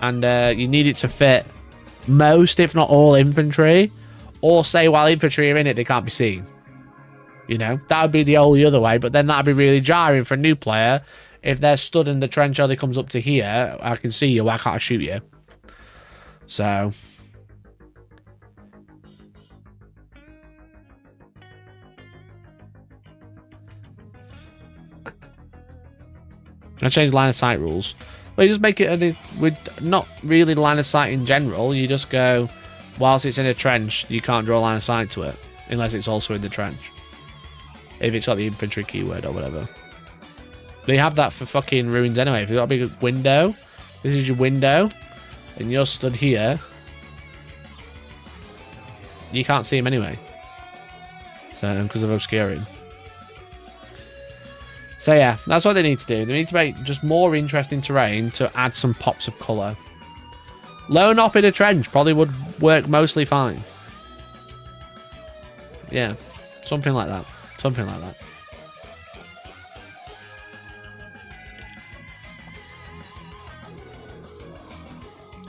and you need it to fit most, if not all, infantry, or say while infantry are in it, they can't be seen. You know, that would be the only other way, but then that'd be really jarring for a new player. If they're stood in the trench or they comes up to here, I can see you, why can't I shoot you? So I changed line of sight rules. Well, you just make it with not really line of sight in general. You just go, whilst it's in a trench, you can't draw a line of sight to it unless it's also in the trench. If it's got the infantry keyword or whatever. They have that for fucking ruins anyway. If you've got a big window, this is your window, and you're stood here, you can't see him anyway. So, because of obscuring. So yeah, that's what they need to do. They need to make just more interesting terrain to add some pops of colour. Lone op in a trench probably would work mostly fine. Yeah, something like that. Something like that.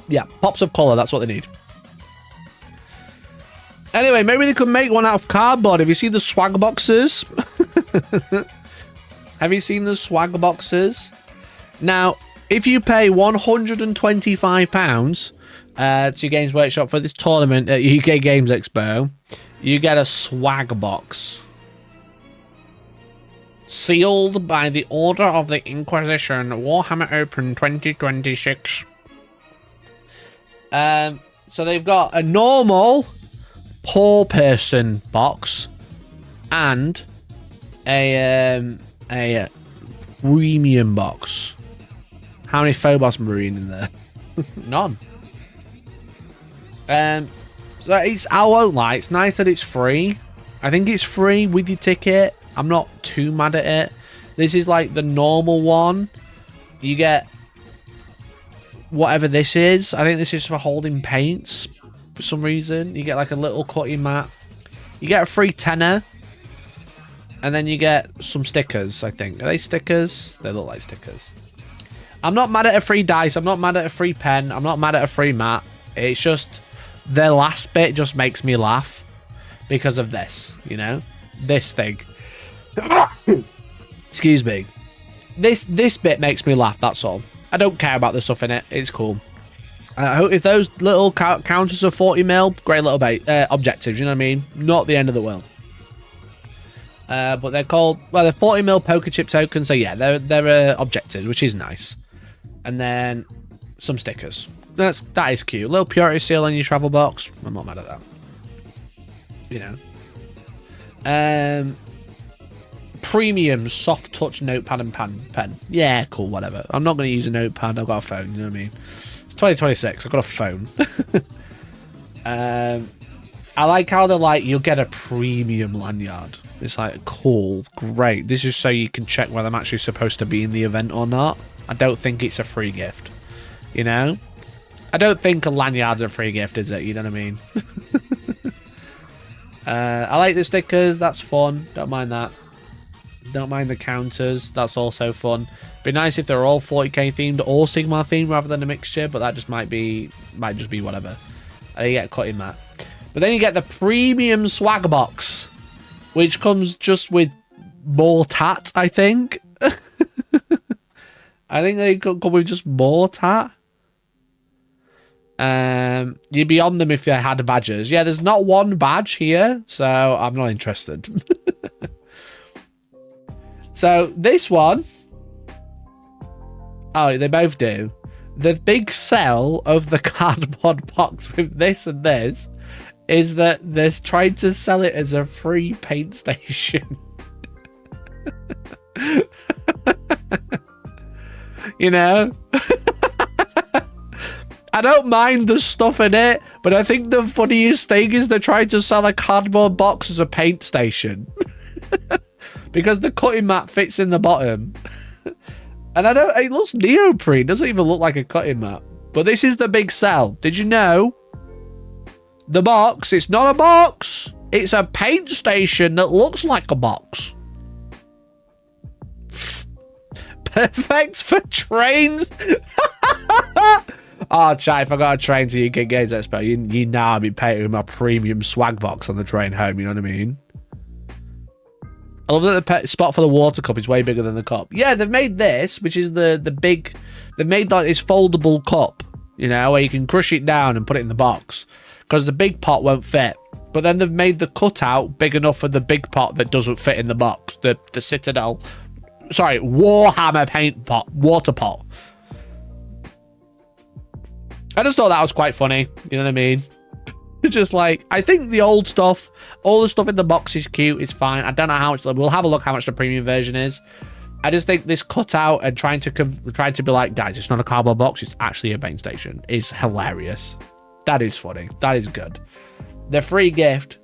Yeah, pops of colour, that's what they need. Anyway, maybe they could make one out of cardboard. Have you seen the swag boxes? Have you seen the swag boxes? Now, if you pay £125 to Games Workshop for this tournament at UK Games Expo, you get a swag box. Sealed by the Order of the Inquisition, Warhammer Open 2026. So they've got a normal poor person box and a premium box. How many Phobos Marine in there? None. So I won't lie, it's nice that it's free. I think it's free with your ticket. I'm not too mad at it. This is like the normal one. You get whatever this is. I think this is for holding paints for some reason. You get like a little cutting mat. You get a free tenner. And then you get some stickers, I think. Are they stickers? They look like stickers. I'm not mad at a free dice. I'm not mad at a free pen. I'm not mad at a free mat. It's just the last bit just makes me laugh because of this, you know? This thing. Excuse me. This bit makes me laugh, that's all. I don't care about the stuff in it. It's cool. I hope if those little counters are 40 mil, great little objectives, you know what I mean? Not the end of the world. But they're called, well, they're 40 mil poker chip tokens, so yeah, they're objectives, which is nice. And then some stickers. That is cute. Little purity seal on your travel box. I'm not mad at that. You know. Premium soft touch notepad and pen. Yeah, cool, whatever. I'm not going to use a notepad. I've got a phone, you know what I mean? It's 2026. I've got a phone. I like how they're like, you'll get a premium lanyard. It's like, cool, great. This is so you can check whether I'm actually supposed to be in the event or not. I don't think it's a free gift, you know? I don't think a lanyard's a free gift, is it? You know what I mean? I like the stickers. That's fun. Don't mind that. Don't mind the counters. That's also fun. Be nice if they're all 40k themed or Sigmar themed rather than a mixture, but that just might just be whatever. You get a cutting mat. But then you get the premium swag box, which comes just with more tat, I think. I think they come with just more tat. You'd be on them if they had badges. Yeah, there's not one badge here, so I'm not interested. So this one, oh, they both do. The big sell of the cardboard box with this and this is that they're trying to sell it as a free paint station. You know? I don't mind the stuff in it, but I think the funniest thing is they're trying to sell a cardboard box as a paint station. Because the cutting mat fits in the bottom. And it looks neoprene. It doesn't even look like a cutting mat. But this is the big sell. Did you know? The box, it's not a box. It's a paint station that looks like a box. Perfect for trains. Oh, chat, if I got a train to UK Games Expo, you know I'd be painting with my premium swag box on the train home, you know what I mean? I love that the spot for the water cup is way bigger than the cup. Yeah, they've made this, which is the big... They've made like this foldable cup, you know, where you can crush it down and put it in the box. Because the big pot won't fit. But then they've made the cutout big enough for the big pot that doesn't fit in the box. The Citadel... Sorry, Warhammer paint pot. Water pot. I just thought that was quite funny. You know what I mean? Just like, I think the old stuff, all the stuff in the box is cute. It's fine. I don't know how much. We'll have a look how much the premium version is. I just think this cutout and trying to be like, guys, it's not a cardboard box. It's actually a paint station. Is hilarious. That is funny. That is good. The free gift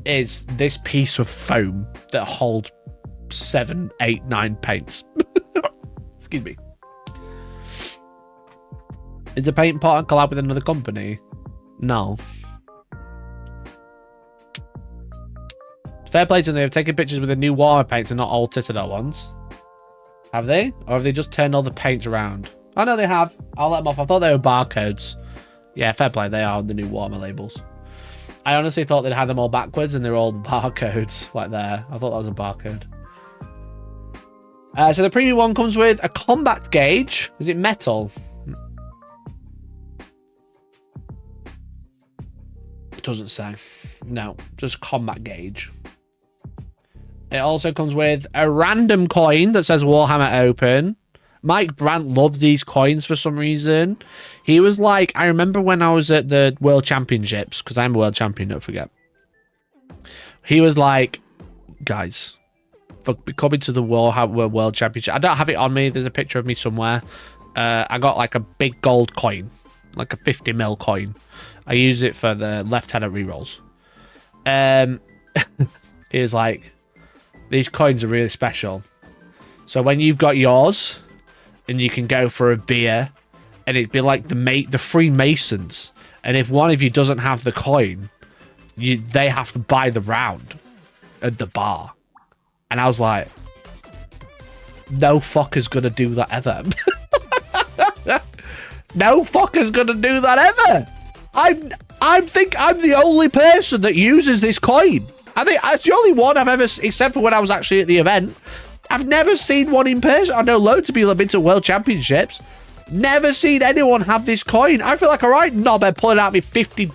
is this piece of foam that holds 7, 8, 9 paints. Excuse me. Is the paint pot a collab with another company? No. Fair play to them. They've taken pictures with the new Warhammer paints and not old Citadel ones. Have they? Or have they just turned all the paints around? Oh, no, they have. I'll let them off. I thought they were barcodes. Yeah, fair play. They are the new Warhammer labels. I honestly thought they'd had them all backwards and they're all barcodes like there. I thought that was a barcode. So the premium one comes with a combat gauge. Is it metal? It doesn't say. No, just combat gauge. It also comes with a random coin that says Warhammer Open. Mike Brandt loves these coins for some reason. He was like, I remember when I was at the World Championships, because I'm a world champion, don't forget. He was like, guys, for coming to the Warhammer World Championship. I don't have it on me. There's a picture of me somewhere. I got like a big gold coin, like a 50 mil coin. I use it for the lieutenant rerolls. He was like, these coins are really special. So when you've got yours, and you can go for a beer, and it'd be like the Freemasons. And if one of you doesn't have the coin, they have to buy the round at the bar. And I was like, no fucker's gonna do that ever. No fucker's gonna do that ever. I think I'm the only person that uses this coin. I think it's the only one I've ever, except for when I was actually at the event. I've never seen one in person. I know loads of people have been to World Championships. Never seen anyone have this coin. I feel like a right knobhead pulling out my 50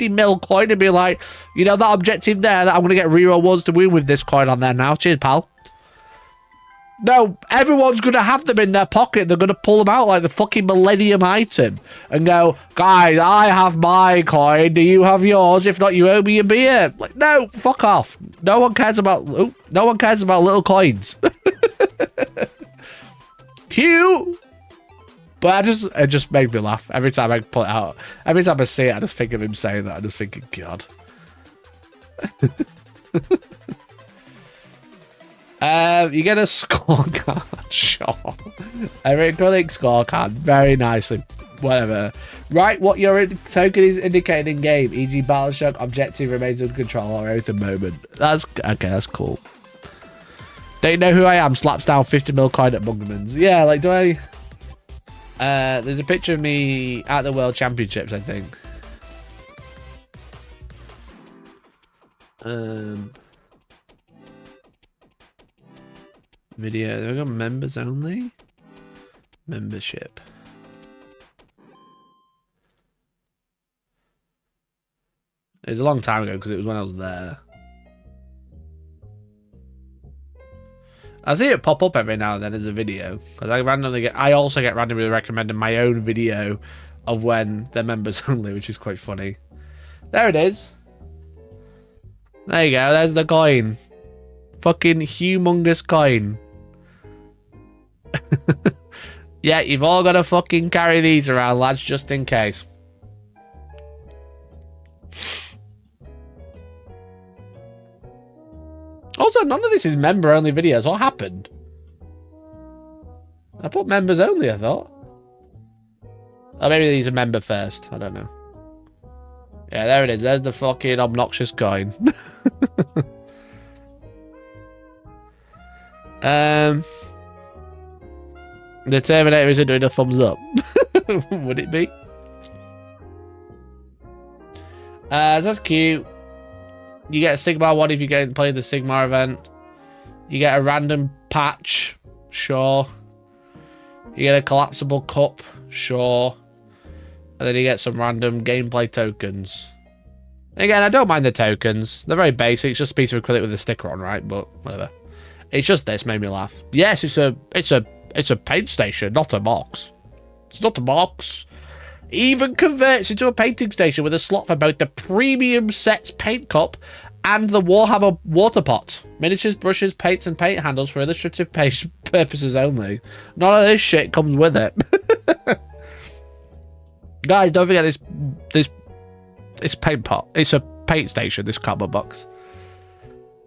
mil coin and be like, you know, that objective there that I'm going to get reroll ones to win with this coin on there now. Cheers, pal. No, everyone's going to have them in their pocket. They're going to pull them out like the fucking Millennium item and go, guys, I have my coin. Do you have yours? If not, you owe me a beer. Like, no, fuck off. No one cares about little coins. Cute. But it just made me laugh every time I pull it out. Every time I see it, I just think of him saying that. I just thinking, God. You get a scorecard, sure. A acrylic scorecard, very nicely. Whatever. Write what your token is indicated in game, e.g. battle shock, objective remains under control, or at the moment. That's okay. That's cool. Don't you know who I am? Slaps down 50 mil coin at Bungerman's. Yeah, like, do I? There's a picture of me at the World Championships, I think. Video. They've got members only. Membership. It was a long time ago because it was when I was there. I see it pop up every now and then as a video because I also get randomly recommended my own video of when they're members only, which is quite funny. There it is. There you go. There's the coin. Fucking humongous coin. Yeah, you've all got to fucking carry these around, lads, just in case. Also, none of this is member-only videos. What happened? I put members only, I thought. Oh, maybe these are member first. I don't know. Yeah, there it is. There's the fucking obnoxious coin. The Terminator isn't doing a thumbs up. Would it be? That's cute. You get a Sigmar one if you get play the Sigmar event. You get a random patch, sure. You get a collapsible cup, sure. And then you get some random gameplay tokens. Again, I don't mind the tokens. They're very basic. It's just a piece of acrylic with a sticker on, right? But whatever. It's just this made me laugh. Yes, it's a paint station, not a box. It's not a box. Even converts into a painting station with a slot for both the premium sets paint cup and the Warhammer water pot. Miniatures, brushes, paints, and paint handles for illustrative purposes only. None of this shit comes with it. Guys, don't forget this paint pot. It's a paint station, this cardboard box.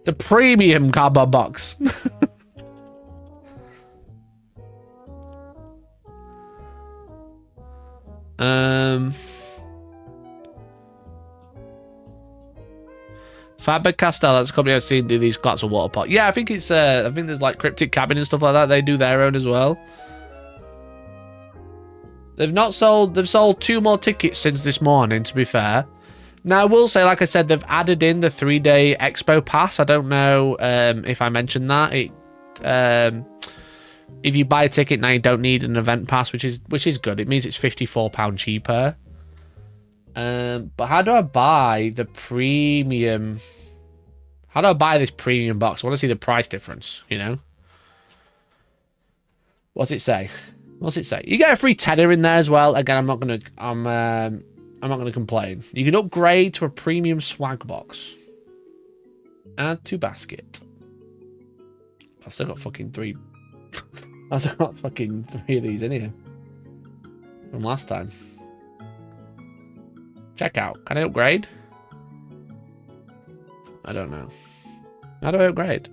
The premium cardboard box. Faber-Castell, that's a company I've seen do these glass of water pot. Yeah, I think it's I think there's like Cryptic Cabin and stuff like that. They do their own as well. They've sold 2 more tickets since this morning, to be fair. Now I will say, like I said, they've added in the 3-day expo pass. I don't know if I mentioned that. If you buy a ticket now, you don't need an event pass, which is good. It means it's £54 cheaper. But how do I buy the premium? How do I buy this premium box? I want to see the price difference, you know? What's it say? What's it say? You get a free tenner in there as well. Again, I'm not gonna complain. You can upgrade to a premium swag box. Add to basket. I've still got fucking 3. I've still got fucking 3 of these in here from last time. Check out. Can I upgrade? I don't know. How do I upgrade?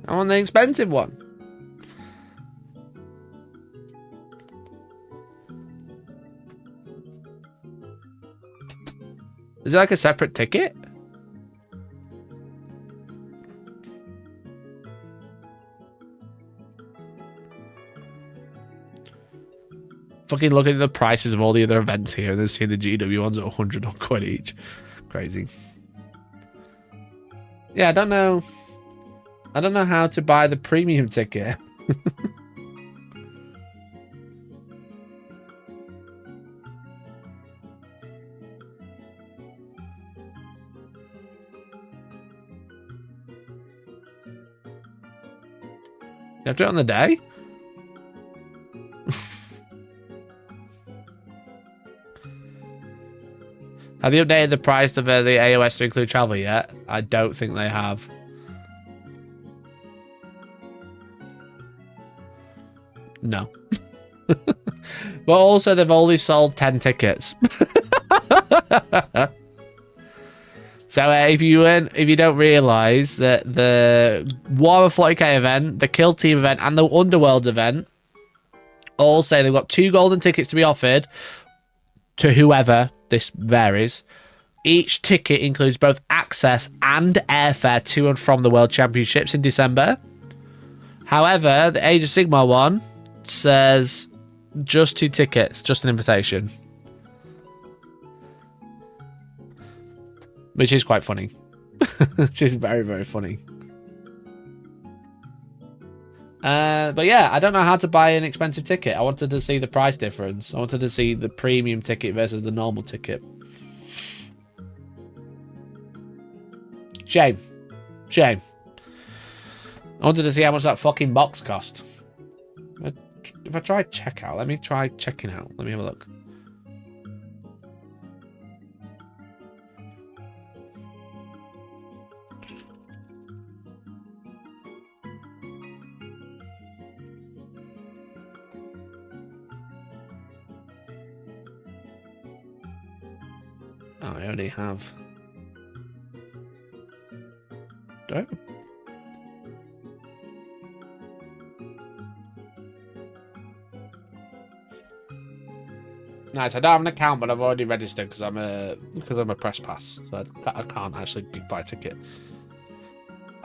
I want the expensive one. Is it like a separate ticket? Fucking look at the prices of all the other events here and then seeing the GW ones at 100 quid each. Crazy. Yeah, I don't know how to buy the premium ticket. You have to do it on the day? Have they updated the price of the AOS to include travel yet? I don't think they have. No. But also, they've only sold 10 tickets. So if you don't realise that the Warhammer 40k event, the Kill Team event, and the Underworld event all say they've got 2 golden tickets to be offered to whoever, this varies. Each ticket includes both access and airfare to and from the World Championships in December. However, the Age of Sigmar one says just 2 tickets, just an invitation. Which is quite funny. Which is very, very funny. But yeah, I don't know how to buy an expensive ticket. I wanted to see the price difference. I wanted to see the premium ticket versus the normal ticket. Shame. Shame. I wanted to see how much that fucking box cost. If I try checkout, let me try checking out. Let me have a look. Oh, I already have. Do I? Nice. I don't have an account, but I've already registered because I'm a press pass, so I can't actually buy a ticket.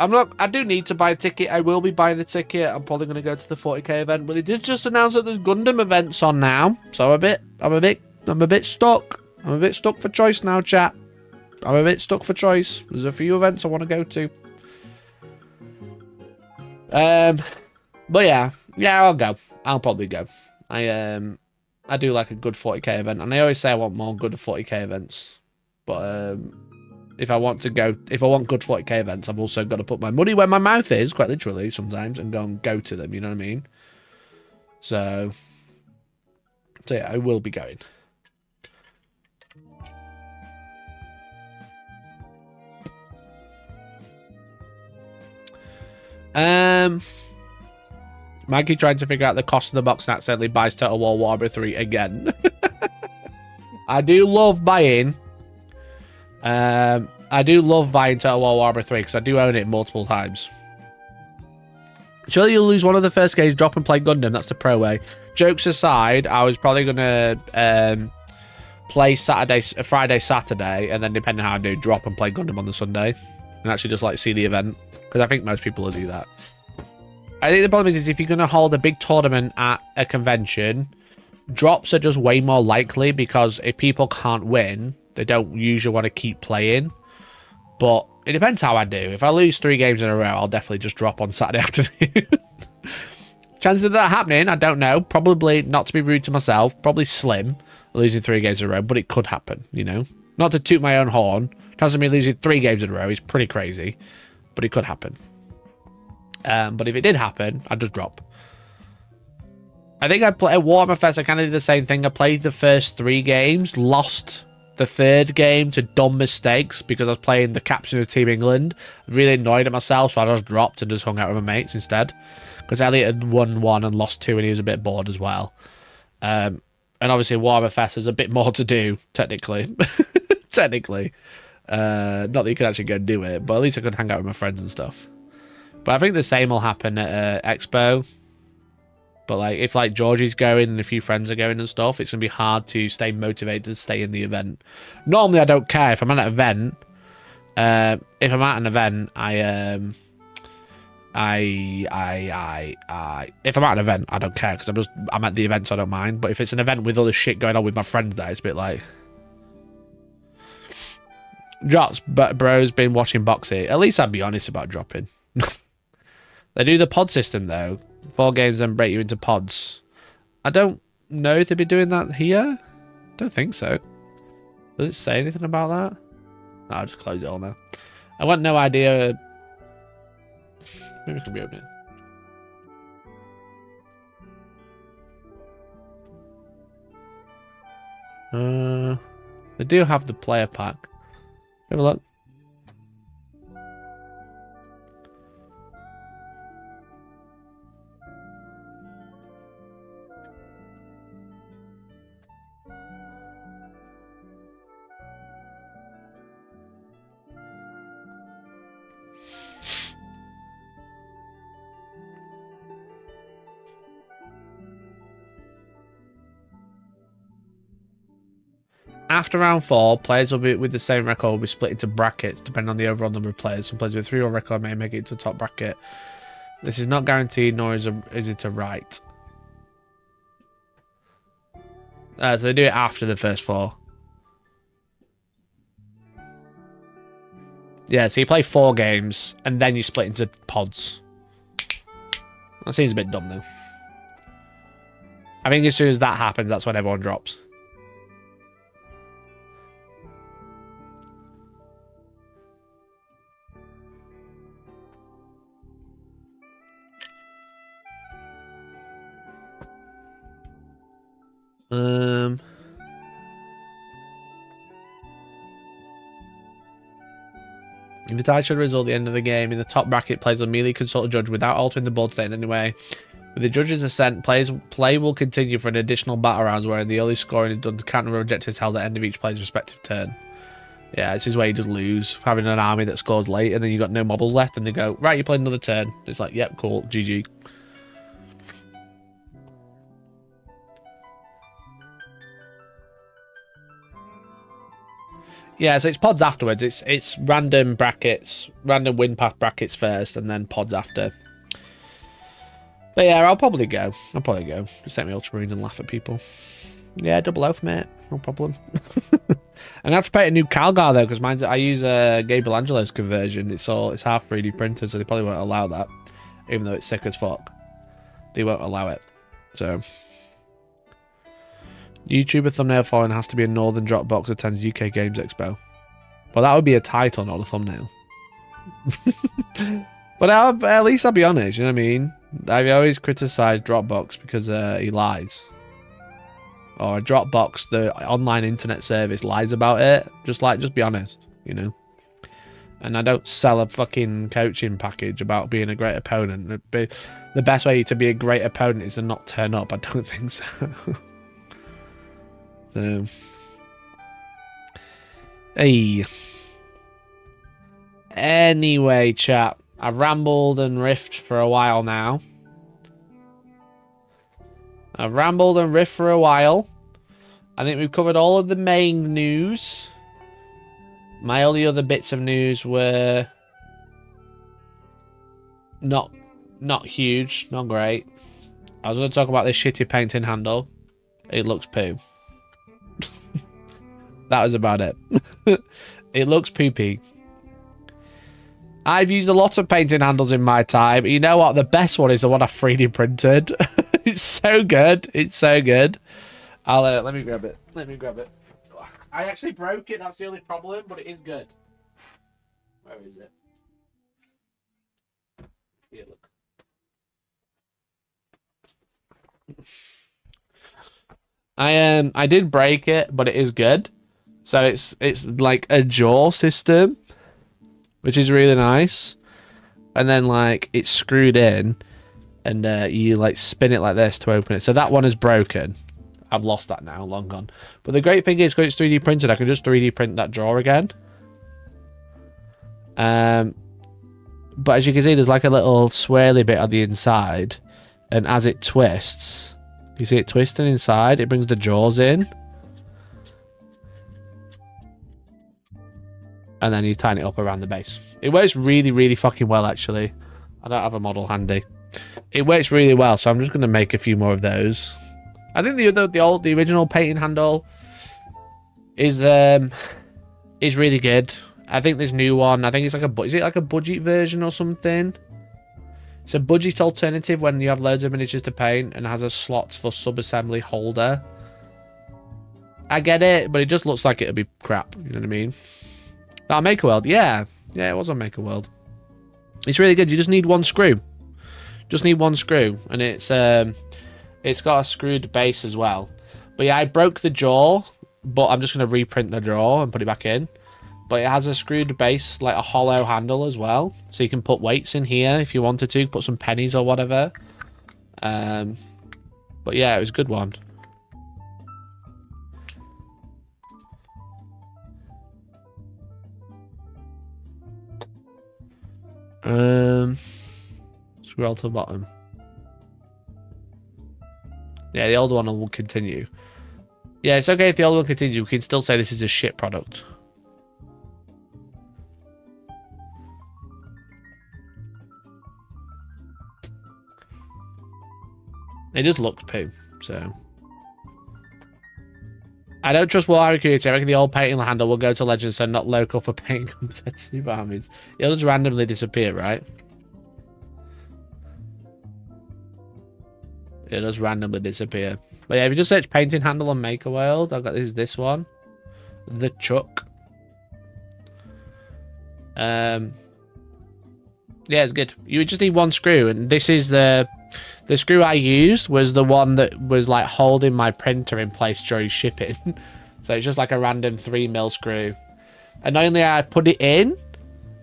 I do need to buy a ticket. I will be buying a ticket. I'm probably going to go to the 40k event, but they did just announce that there's Gundam events on now, so I'm a bit stuck. I'm a bit stuck for choice now, chat. I'm a bit stuck for choice. There's a few events I want to go to. But yeah, I'll go. I'll probably go. I do like a good 40k event, and I always say I want more good 40k events. But if I want good 40k events, I've also got to put my money where my mouth is, quite literally sometimes, and go to them. You know what I mean? So yeah, I will be going. Maggie trying to figure out the cost of the box and accidentally buys Total War Warhammer 3 again. I do love buying. I do love buying Total War Warhammer 3 because I do own it multiple times. Surely you'll lose one of the first games, drop and play Gundam. That's the pro way. Jokes aside, I was probably gonna play Friday, Saturday, and then depending on how I do, drop and play Gundam on the Sunday, and actually just like see the event. Because I think most people will do that. I think the problem is if you're going to hold a big tournament at a convention, drops are just way more likely because if people can't win, they don't usually want to keep playing. But it depends how I do. If I lose 3 games in a row, I'll definitely just drop on Saturday afternoon. Chances of that happening, I don't know. Probably, not to be rude to myself, probably slim, losing 3 games in a row, but it could happen, you know? Not to toot my own horn. Chances of me losing 3 games in a row is pretty crazy. But it could happen. But if it did happen, I'd just drop. I think I played at Warhammer Fest. I kind of did the same thing. I played the first 3 games, lost the 3rd game to dumb mistakes because I was playing the captain of Team England. Really annoyed at myself, so I just dropped and just hung out with my mates instead. Because Elliot had won 1 and lost 2, and he was a bit bored as well. And obviously, Warhammer Fest has a bit more to do, technically. Technically. Not that you could actually go and do it, but at least I could hang out with my friends and stuff. But I think the same will happen at Expo. But like, if like Georgie's going and a few friends are going and stuff, it's gonna be hard to stay motivated to stay in the event. Normally, I don't care if I'm at an event. If I'm at an event, if I'm at an event, I don't care because I'm at the event, so I don't mind. But if it's an event with other shit going on with my friends there, it's a bit like. Drops, but bro's been watching boxing. At least I'd be honest about dropping. They do the pod system though. 4 games then break you into pods. I don't know if they'd be doing that here. Don't think so. Does it say anything about that? No, I'll just close it all now. I want no idea. Maybe it can be open. They do have the player pack. Have a look. After round 4, players will be with the same record will be split into brackets depending on the overall number of players. Some players with a 3-or record may make it to the top bracket. This is not guaranteed, nor is it a right. So they do it after the first 4. Yeah, so you play 4 games and then you split into pods. That seems a bit dumb though. I think as soon as that happens, that's when everyone drops. If the tie should result at the end of the game, in the top bracket, players will immediately consult a judge without altering the board state in any way. With the judge's assent, play will continue for an additional battle rounds where the early scoring is done to counter objectives held at the end of each player's respective turn. Yeah, this is where you just lose, having an army that scores late and then you got no models left and they go, right, you played another turn. It's like, yep, cool, GG. Yeah, so it's pods afterwards. It's random brackets, random win path brackets first, and then pods after. But yeah, I'll probably go. Just take me ultramarines and laugh at people. Yeah, double oath, mate. No problem. I'm gonna have to paint a new Calgar though, because I use Gabriel Angelo's conversion. It's half 3D printed, so they probably won't allow that, even though it's sick as fuck. They won't allow it. So. YouTuber thumbnail following has to be a Northern Dropbox attends UK Games Expo. Well, that would be a title, not a thumbnail. But at least I'll be honest, you know what I mean? I've always criticised Dropbox because he lies. Or Dropbox, the online internet service, lies about it. Just be honest, you know? And I don't sell a fucking coaching package about being a great opponent. The best way to be a great opponent is to not turn up. I don't think so. So, hey. Anyway, chat. I've rambled and riffed for a while now. I think we've covered all of the main news. My only other bits of news were not huge, not great. I was going to talk about this shitty painting handle. It looks poo. That was about it. It looks poopy. I've used a lot of painting handles in my time. You know what? The best one is the one I 3D printed. It's so good. It's so good. Let me grab it. I actually broke it. That's the only problem, but it is good. Where is it? Here, look. I did break it, but it is good. So it's like a jaw system, which is really nice. And then like it's screwed in, and you like spin it like this to open it. So that one is broken. I've lost that now, long gone. But the great thing is, because it's 3D printed, I can just 3D print that jaw again. But as you can see, there's like a little swirly bit on the inside, and as it twists, you see it twisting inside. It brings the jaws in. And then you tighten it up around the base. It works really, really fucking well, actually. I don't have a model handy. It works really well, so I'm just going to make a few more of those. I think the original painting handle is really good. I think this new one, I think it's like is it like a budget version or something? It's a budget alternative when you have loads of miniatures to paint and has a slot for sub-assembly holder. I get it, but it just looks like it'll be crap. You know what I mean? That Maker World, yeah, it was on Maker World. It's really good. You just need one screw. And it's got a screwed base as well. But yeah, I broke the jaw but I'm just going to reprint the drawer and put it back in. But it has a screwed base, like a hollow handle as well. So you can put weights in here if you wanted to, put some pennies or whatever. But yeah, it was a good one. Scroll to the bottom. Yeah, the old one will continue. Yeah, it's okay if the old one continues. We can still say this is a shit product. It just looks poo, so. I don't trust Warhammer community. I reckon the old painting handle will go to Legends, so not local for painting competitive armies. It'll just randomly disappear, right? It'll just randomly disappear. But yeah, if you just search painting handle on Maker World, I've got this one. The Chuck. Yeah, it's good. You would just need one screw, and this is the screw I used was the one that was like holding my printer in place during shipping. So it's just like a random 3mm screw. Annoyingly, I put it in,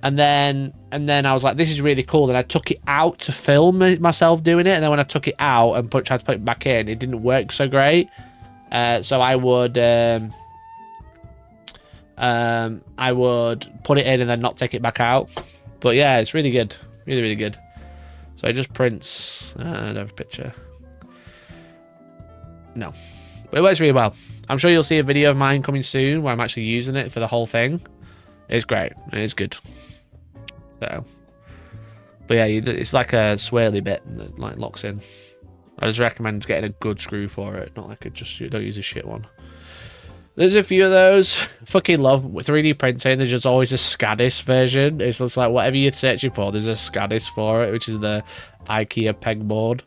and then I was like, this is really cool. And I took it out to film myself doing it, and then when I took it out and tried to put it back in, it didn't work so great. So I would put it in and then not take it back out. But yeah, it's really good, really, really good. So it just prints. I don't have a picture. No, but it works really well. I'm sure you'll see a video of mine coming soon where I'm actually using it for the whole thing. It's great. It's good. So, but yeah, it's like a swirly bit that like locks in. I just recommend getting a good screw for it, not like you don't use a shit one. There's a few of those. Fucking love 3D printing. There's just always a SCADIS version. It's just like whatever you're searching for, there's a SCADIS for it, which is the IKEA pegboard.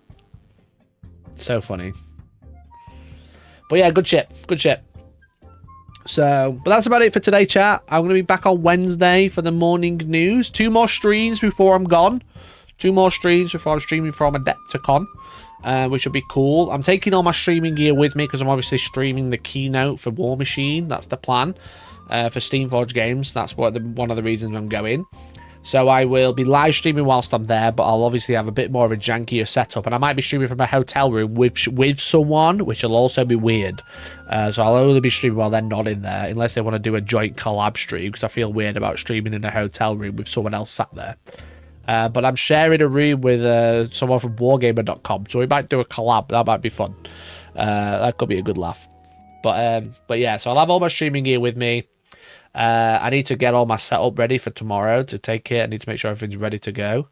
So funny. But yeah, good shit. Good shit. So, but that's about it for today, chat. I'm going to be back on Wednesday for the morning news. 2 more streams before I'm gone. 2 more streams before I'm streaming from Adepticon. Which will be cool. I'm taking all my streaming gear with me because I'm obviously streaming the keynote for War Machine. That's the plan for Steamforged Games. That's one of the reasons I'm going. So I will be live streaming whilst I'm there, but I'll obviously have a bit more of a jankier setup, and I might be streaming from a hotel room with someone, which will also be weird. So I'll only be streaming while they're not in there, unless they want to do a joint collab stream, because I feel weird about streaming in a hotel room with someone else sat there. But I'm sharing a room with someone from wargamer.com, so we might do a collab. That might be fun. That could be a good laugh. But yeah, so I'll have all my streaming gear with me. I need to get all my setup ready for tomorrow to take it. I need to make sure everything's ready to go.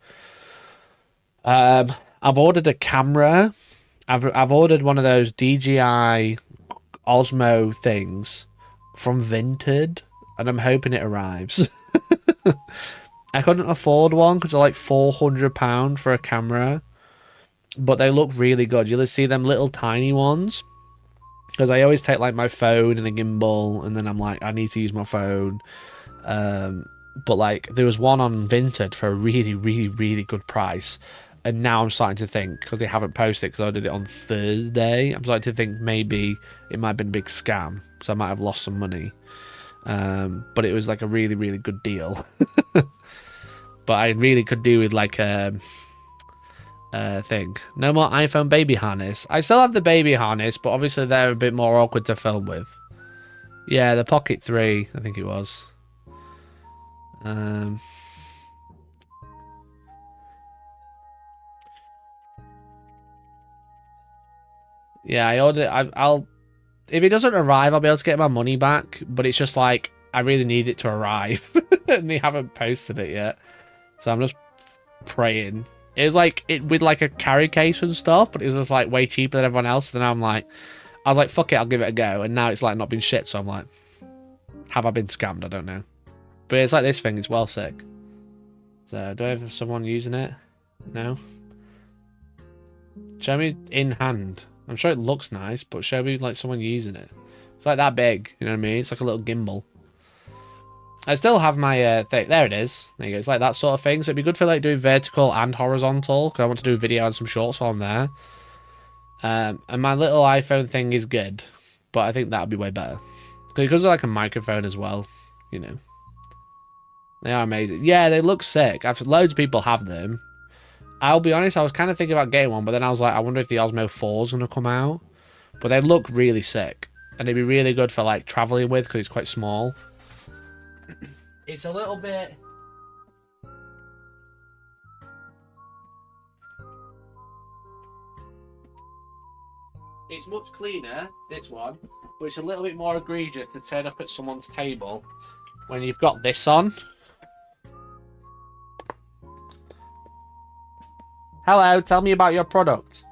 I've ordered a camera. I've ordered one of those DJI Osmo things from Vinted, and I'm hoping it arrives. I couldn't afford one because they're like £400 for a camera, but they look really good. You'll see them little tiny ones, because I always take like my phone and a gimbal, and then I'm like, I need to use my phone. But like there was one on Vinted for a really, really, really good price, and now I'm starting to think, because they haven't posted, because I did it on Thursday, I'm starting to think maybe it might have been a big scam, so I might have lost some money. But it was like a really, really good deal. But I really could do with like a thing. No more iPhone baby harness. I still have the baby harness, but obviously they're a bit more awkward to film with. Yeah, the Pocket 3, I think it was. Yeah, I ordered. I'll if it doesn't arrive, I'll be able to get my money back. But it's just like I really need it to arrive, and they haven't posted it yet. So I'm just praying. It was like with like a carry case and stuff, but it was just like way cheaper than everyone else. And I was like, fuck it, I'll give it a go. And now it's like not been shipped. So I'm like, have I been scammed? I don't know. But it's like this thing. It's well sick. So do I have someone using it? No. Show me in hand. I'm sure it looks nice, but show me like someone using it. It's like that big. You know what I mean? It's like a little gimbal. I still have my thing. There it is. There you go. It's like that sort of thing. So it'd be good for like doing vertical and horizontal, because I want to do a video and some shorts on there. And my little iPhone thing is good, but I think that would be way better. Because of like a microphone as well, you know. They are amazing. Yeah, they look sick. Loads of people have them. I'll be honest, I was kind of thinking about getting one, but then I was like, I wonder if the Osmo 4 is going to come out. But they look really sick. And they'd be really good for like traveling with because it's quite small. It's a little bit... It's much cleaner, this one, but it's a little bit more egregious to turn up at someone's table when you've got this on. Hello, tell me about your product.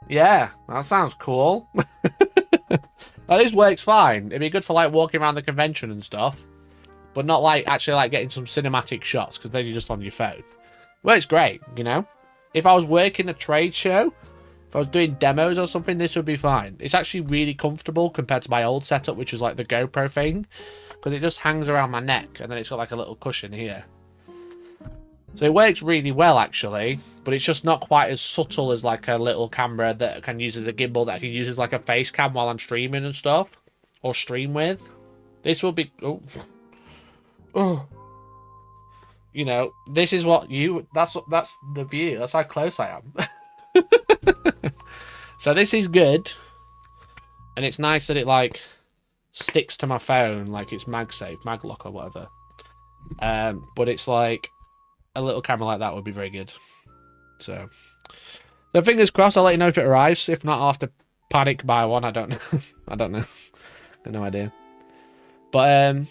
Yeah, that sounds cool. Now, this works fine. It'd be good for like walking around the convention and stuff, but not like actually like getting some cinematic shots because then you're just on your phone. Works great, you know. If I was working a trade show, if I was doing demos or something, this would be fine. It's actually really comfortable compared to my old setup, which was like the GoPro thing, because it just hangs around my neck and then it's got like a little cushion here. So it works really well actually, but it's just not quite as subtle as like a little camera that I can use as a gimbal that I can use as like a face cam while I'm streaming and stuff, or stream with. This will be, oh, you know, this is what you, that's the view. That's how close I am. So this is good, and it's nice that it like sticks to my phone like it's MagSafe, Maglock or whatever. But it's like a little camera like that would be very good. So fingers crossed. I'll let you know if it arrives. If not, I'll have to panic buy one. I don't know. I don't know. Got no idea. But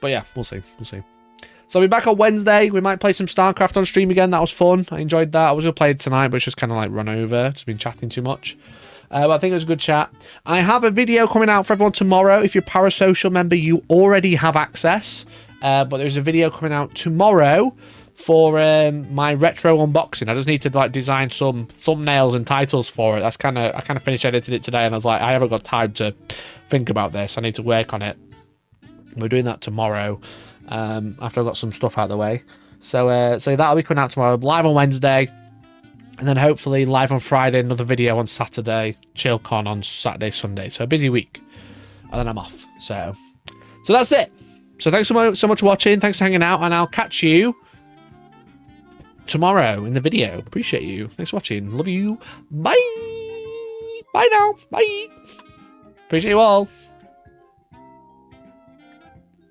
yeah, we'll see. We'll see. So I'll be back on Wednesday. We might play some StarCraft on stream again. That was fun. I enjoyed that. I was going to play it tonight, but it's just kind of like run over. It's been chatting too much. But I think it was a good chat. I have a video coming out for everyone tomorrow. If you're a Parasocial member, you already have access. But there's a video coming out tomorrow for my retro unboxing. I just need to like design some thumbnails and titles for it. I kind of finished editing it today, and I was like, I haven't got time to think about this. I need to work on it. We're doing that tomorrow. After I've got some stuff out of the way. So that'll be coming out tomorrow, live on Wednesday, and then hopefully live on Friday, another video on Saturday, Chillcon on Saturday, Sunday. So a busy week, and then I'm off. So that's it. So thanks so much for watching. Thanks for hanging out, and I'll catch you tomorrow in the video. Appreciate you. Thanks for watching. Love you. Bye. Bye now. Bye. Appreciate you all.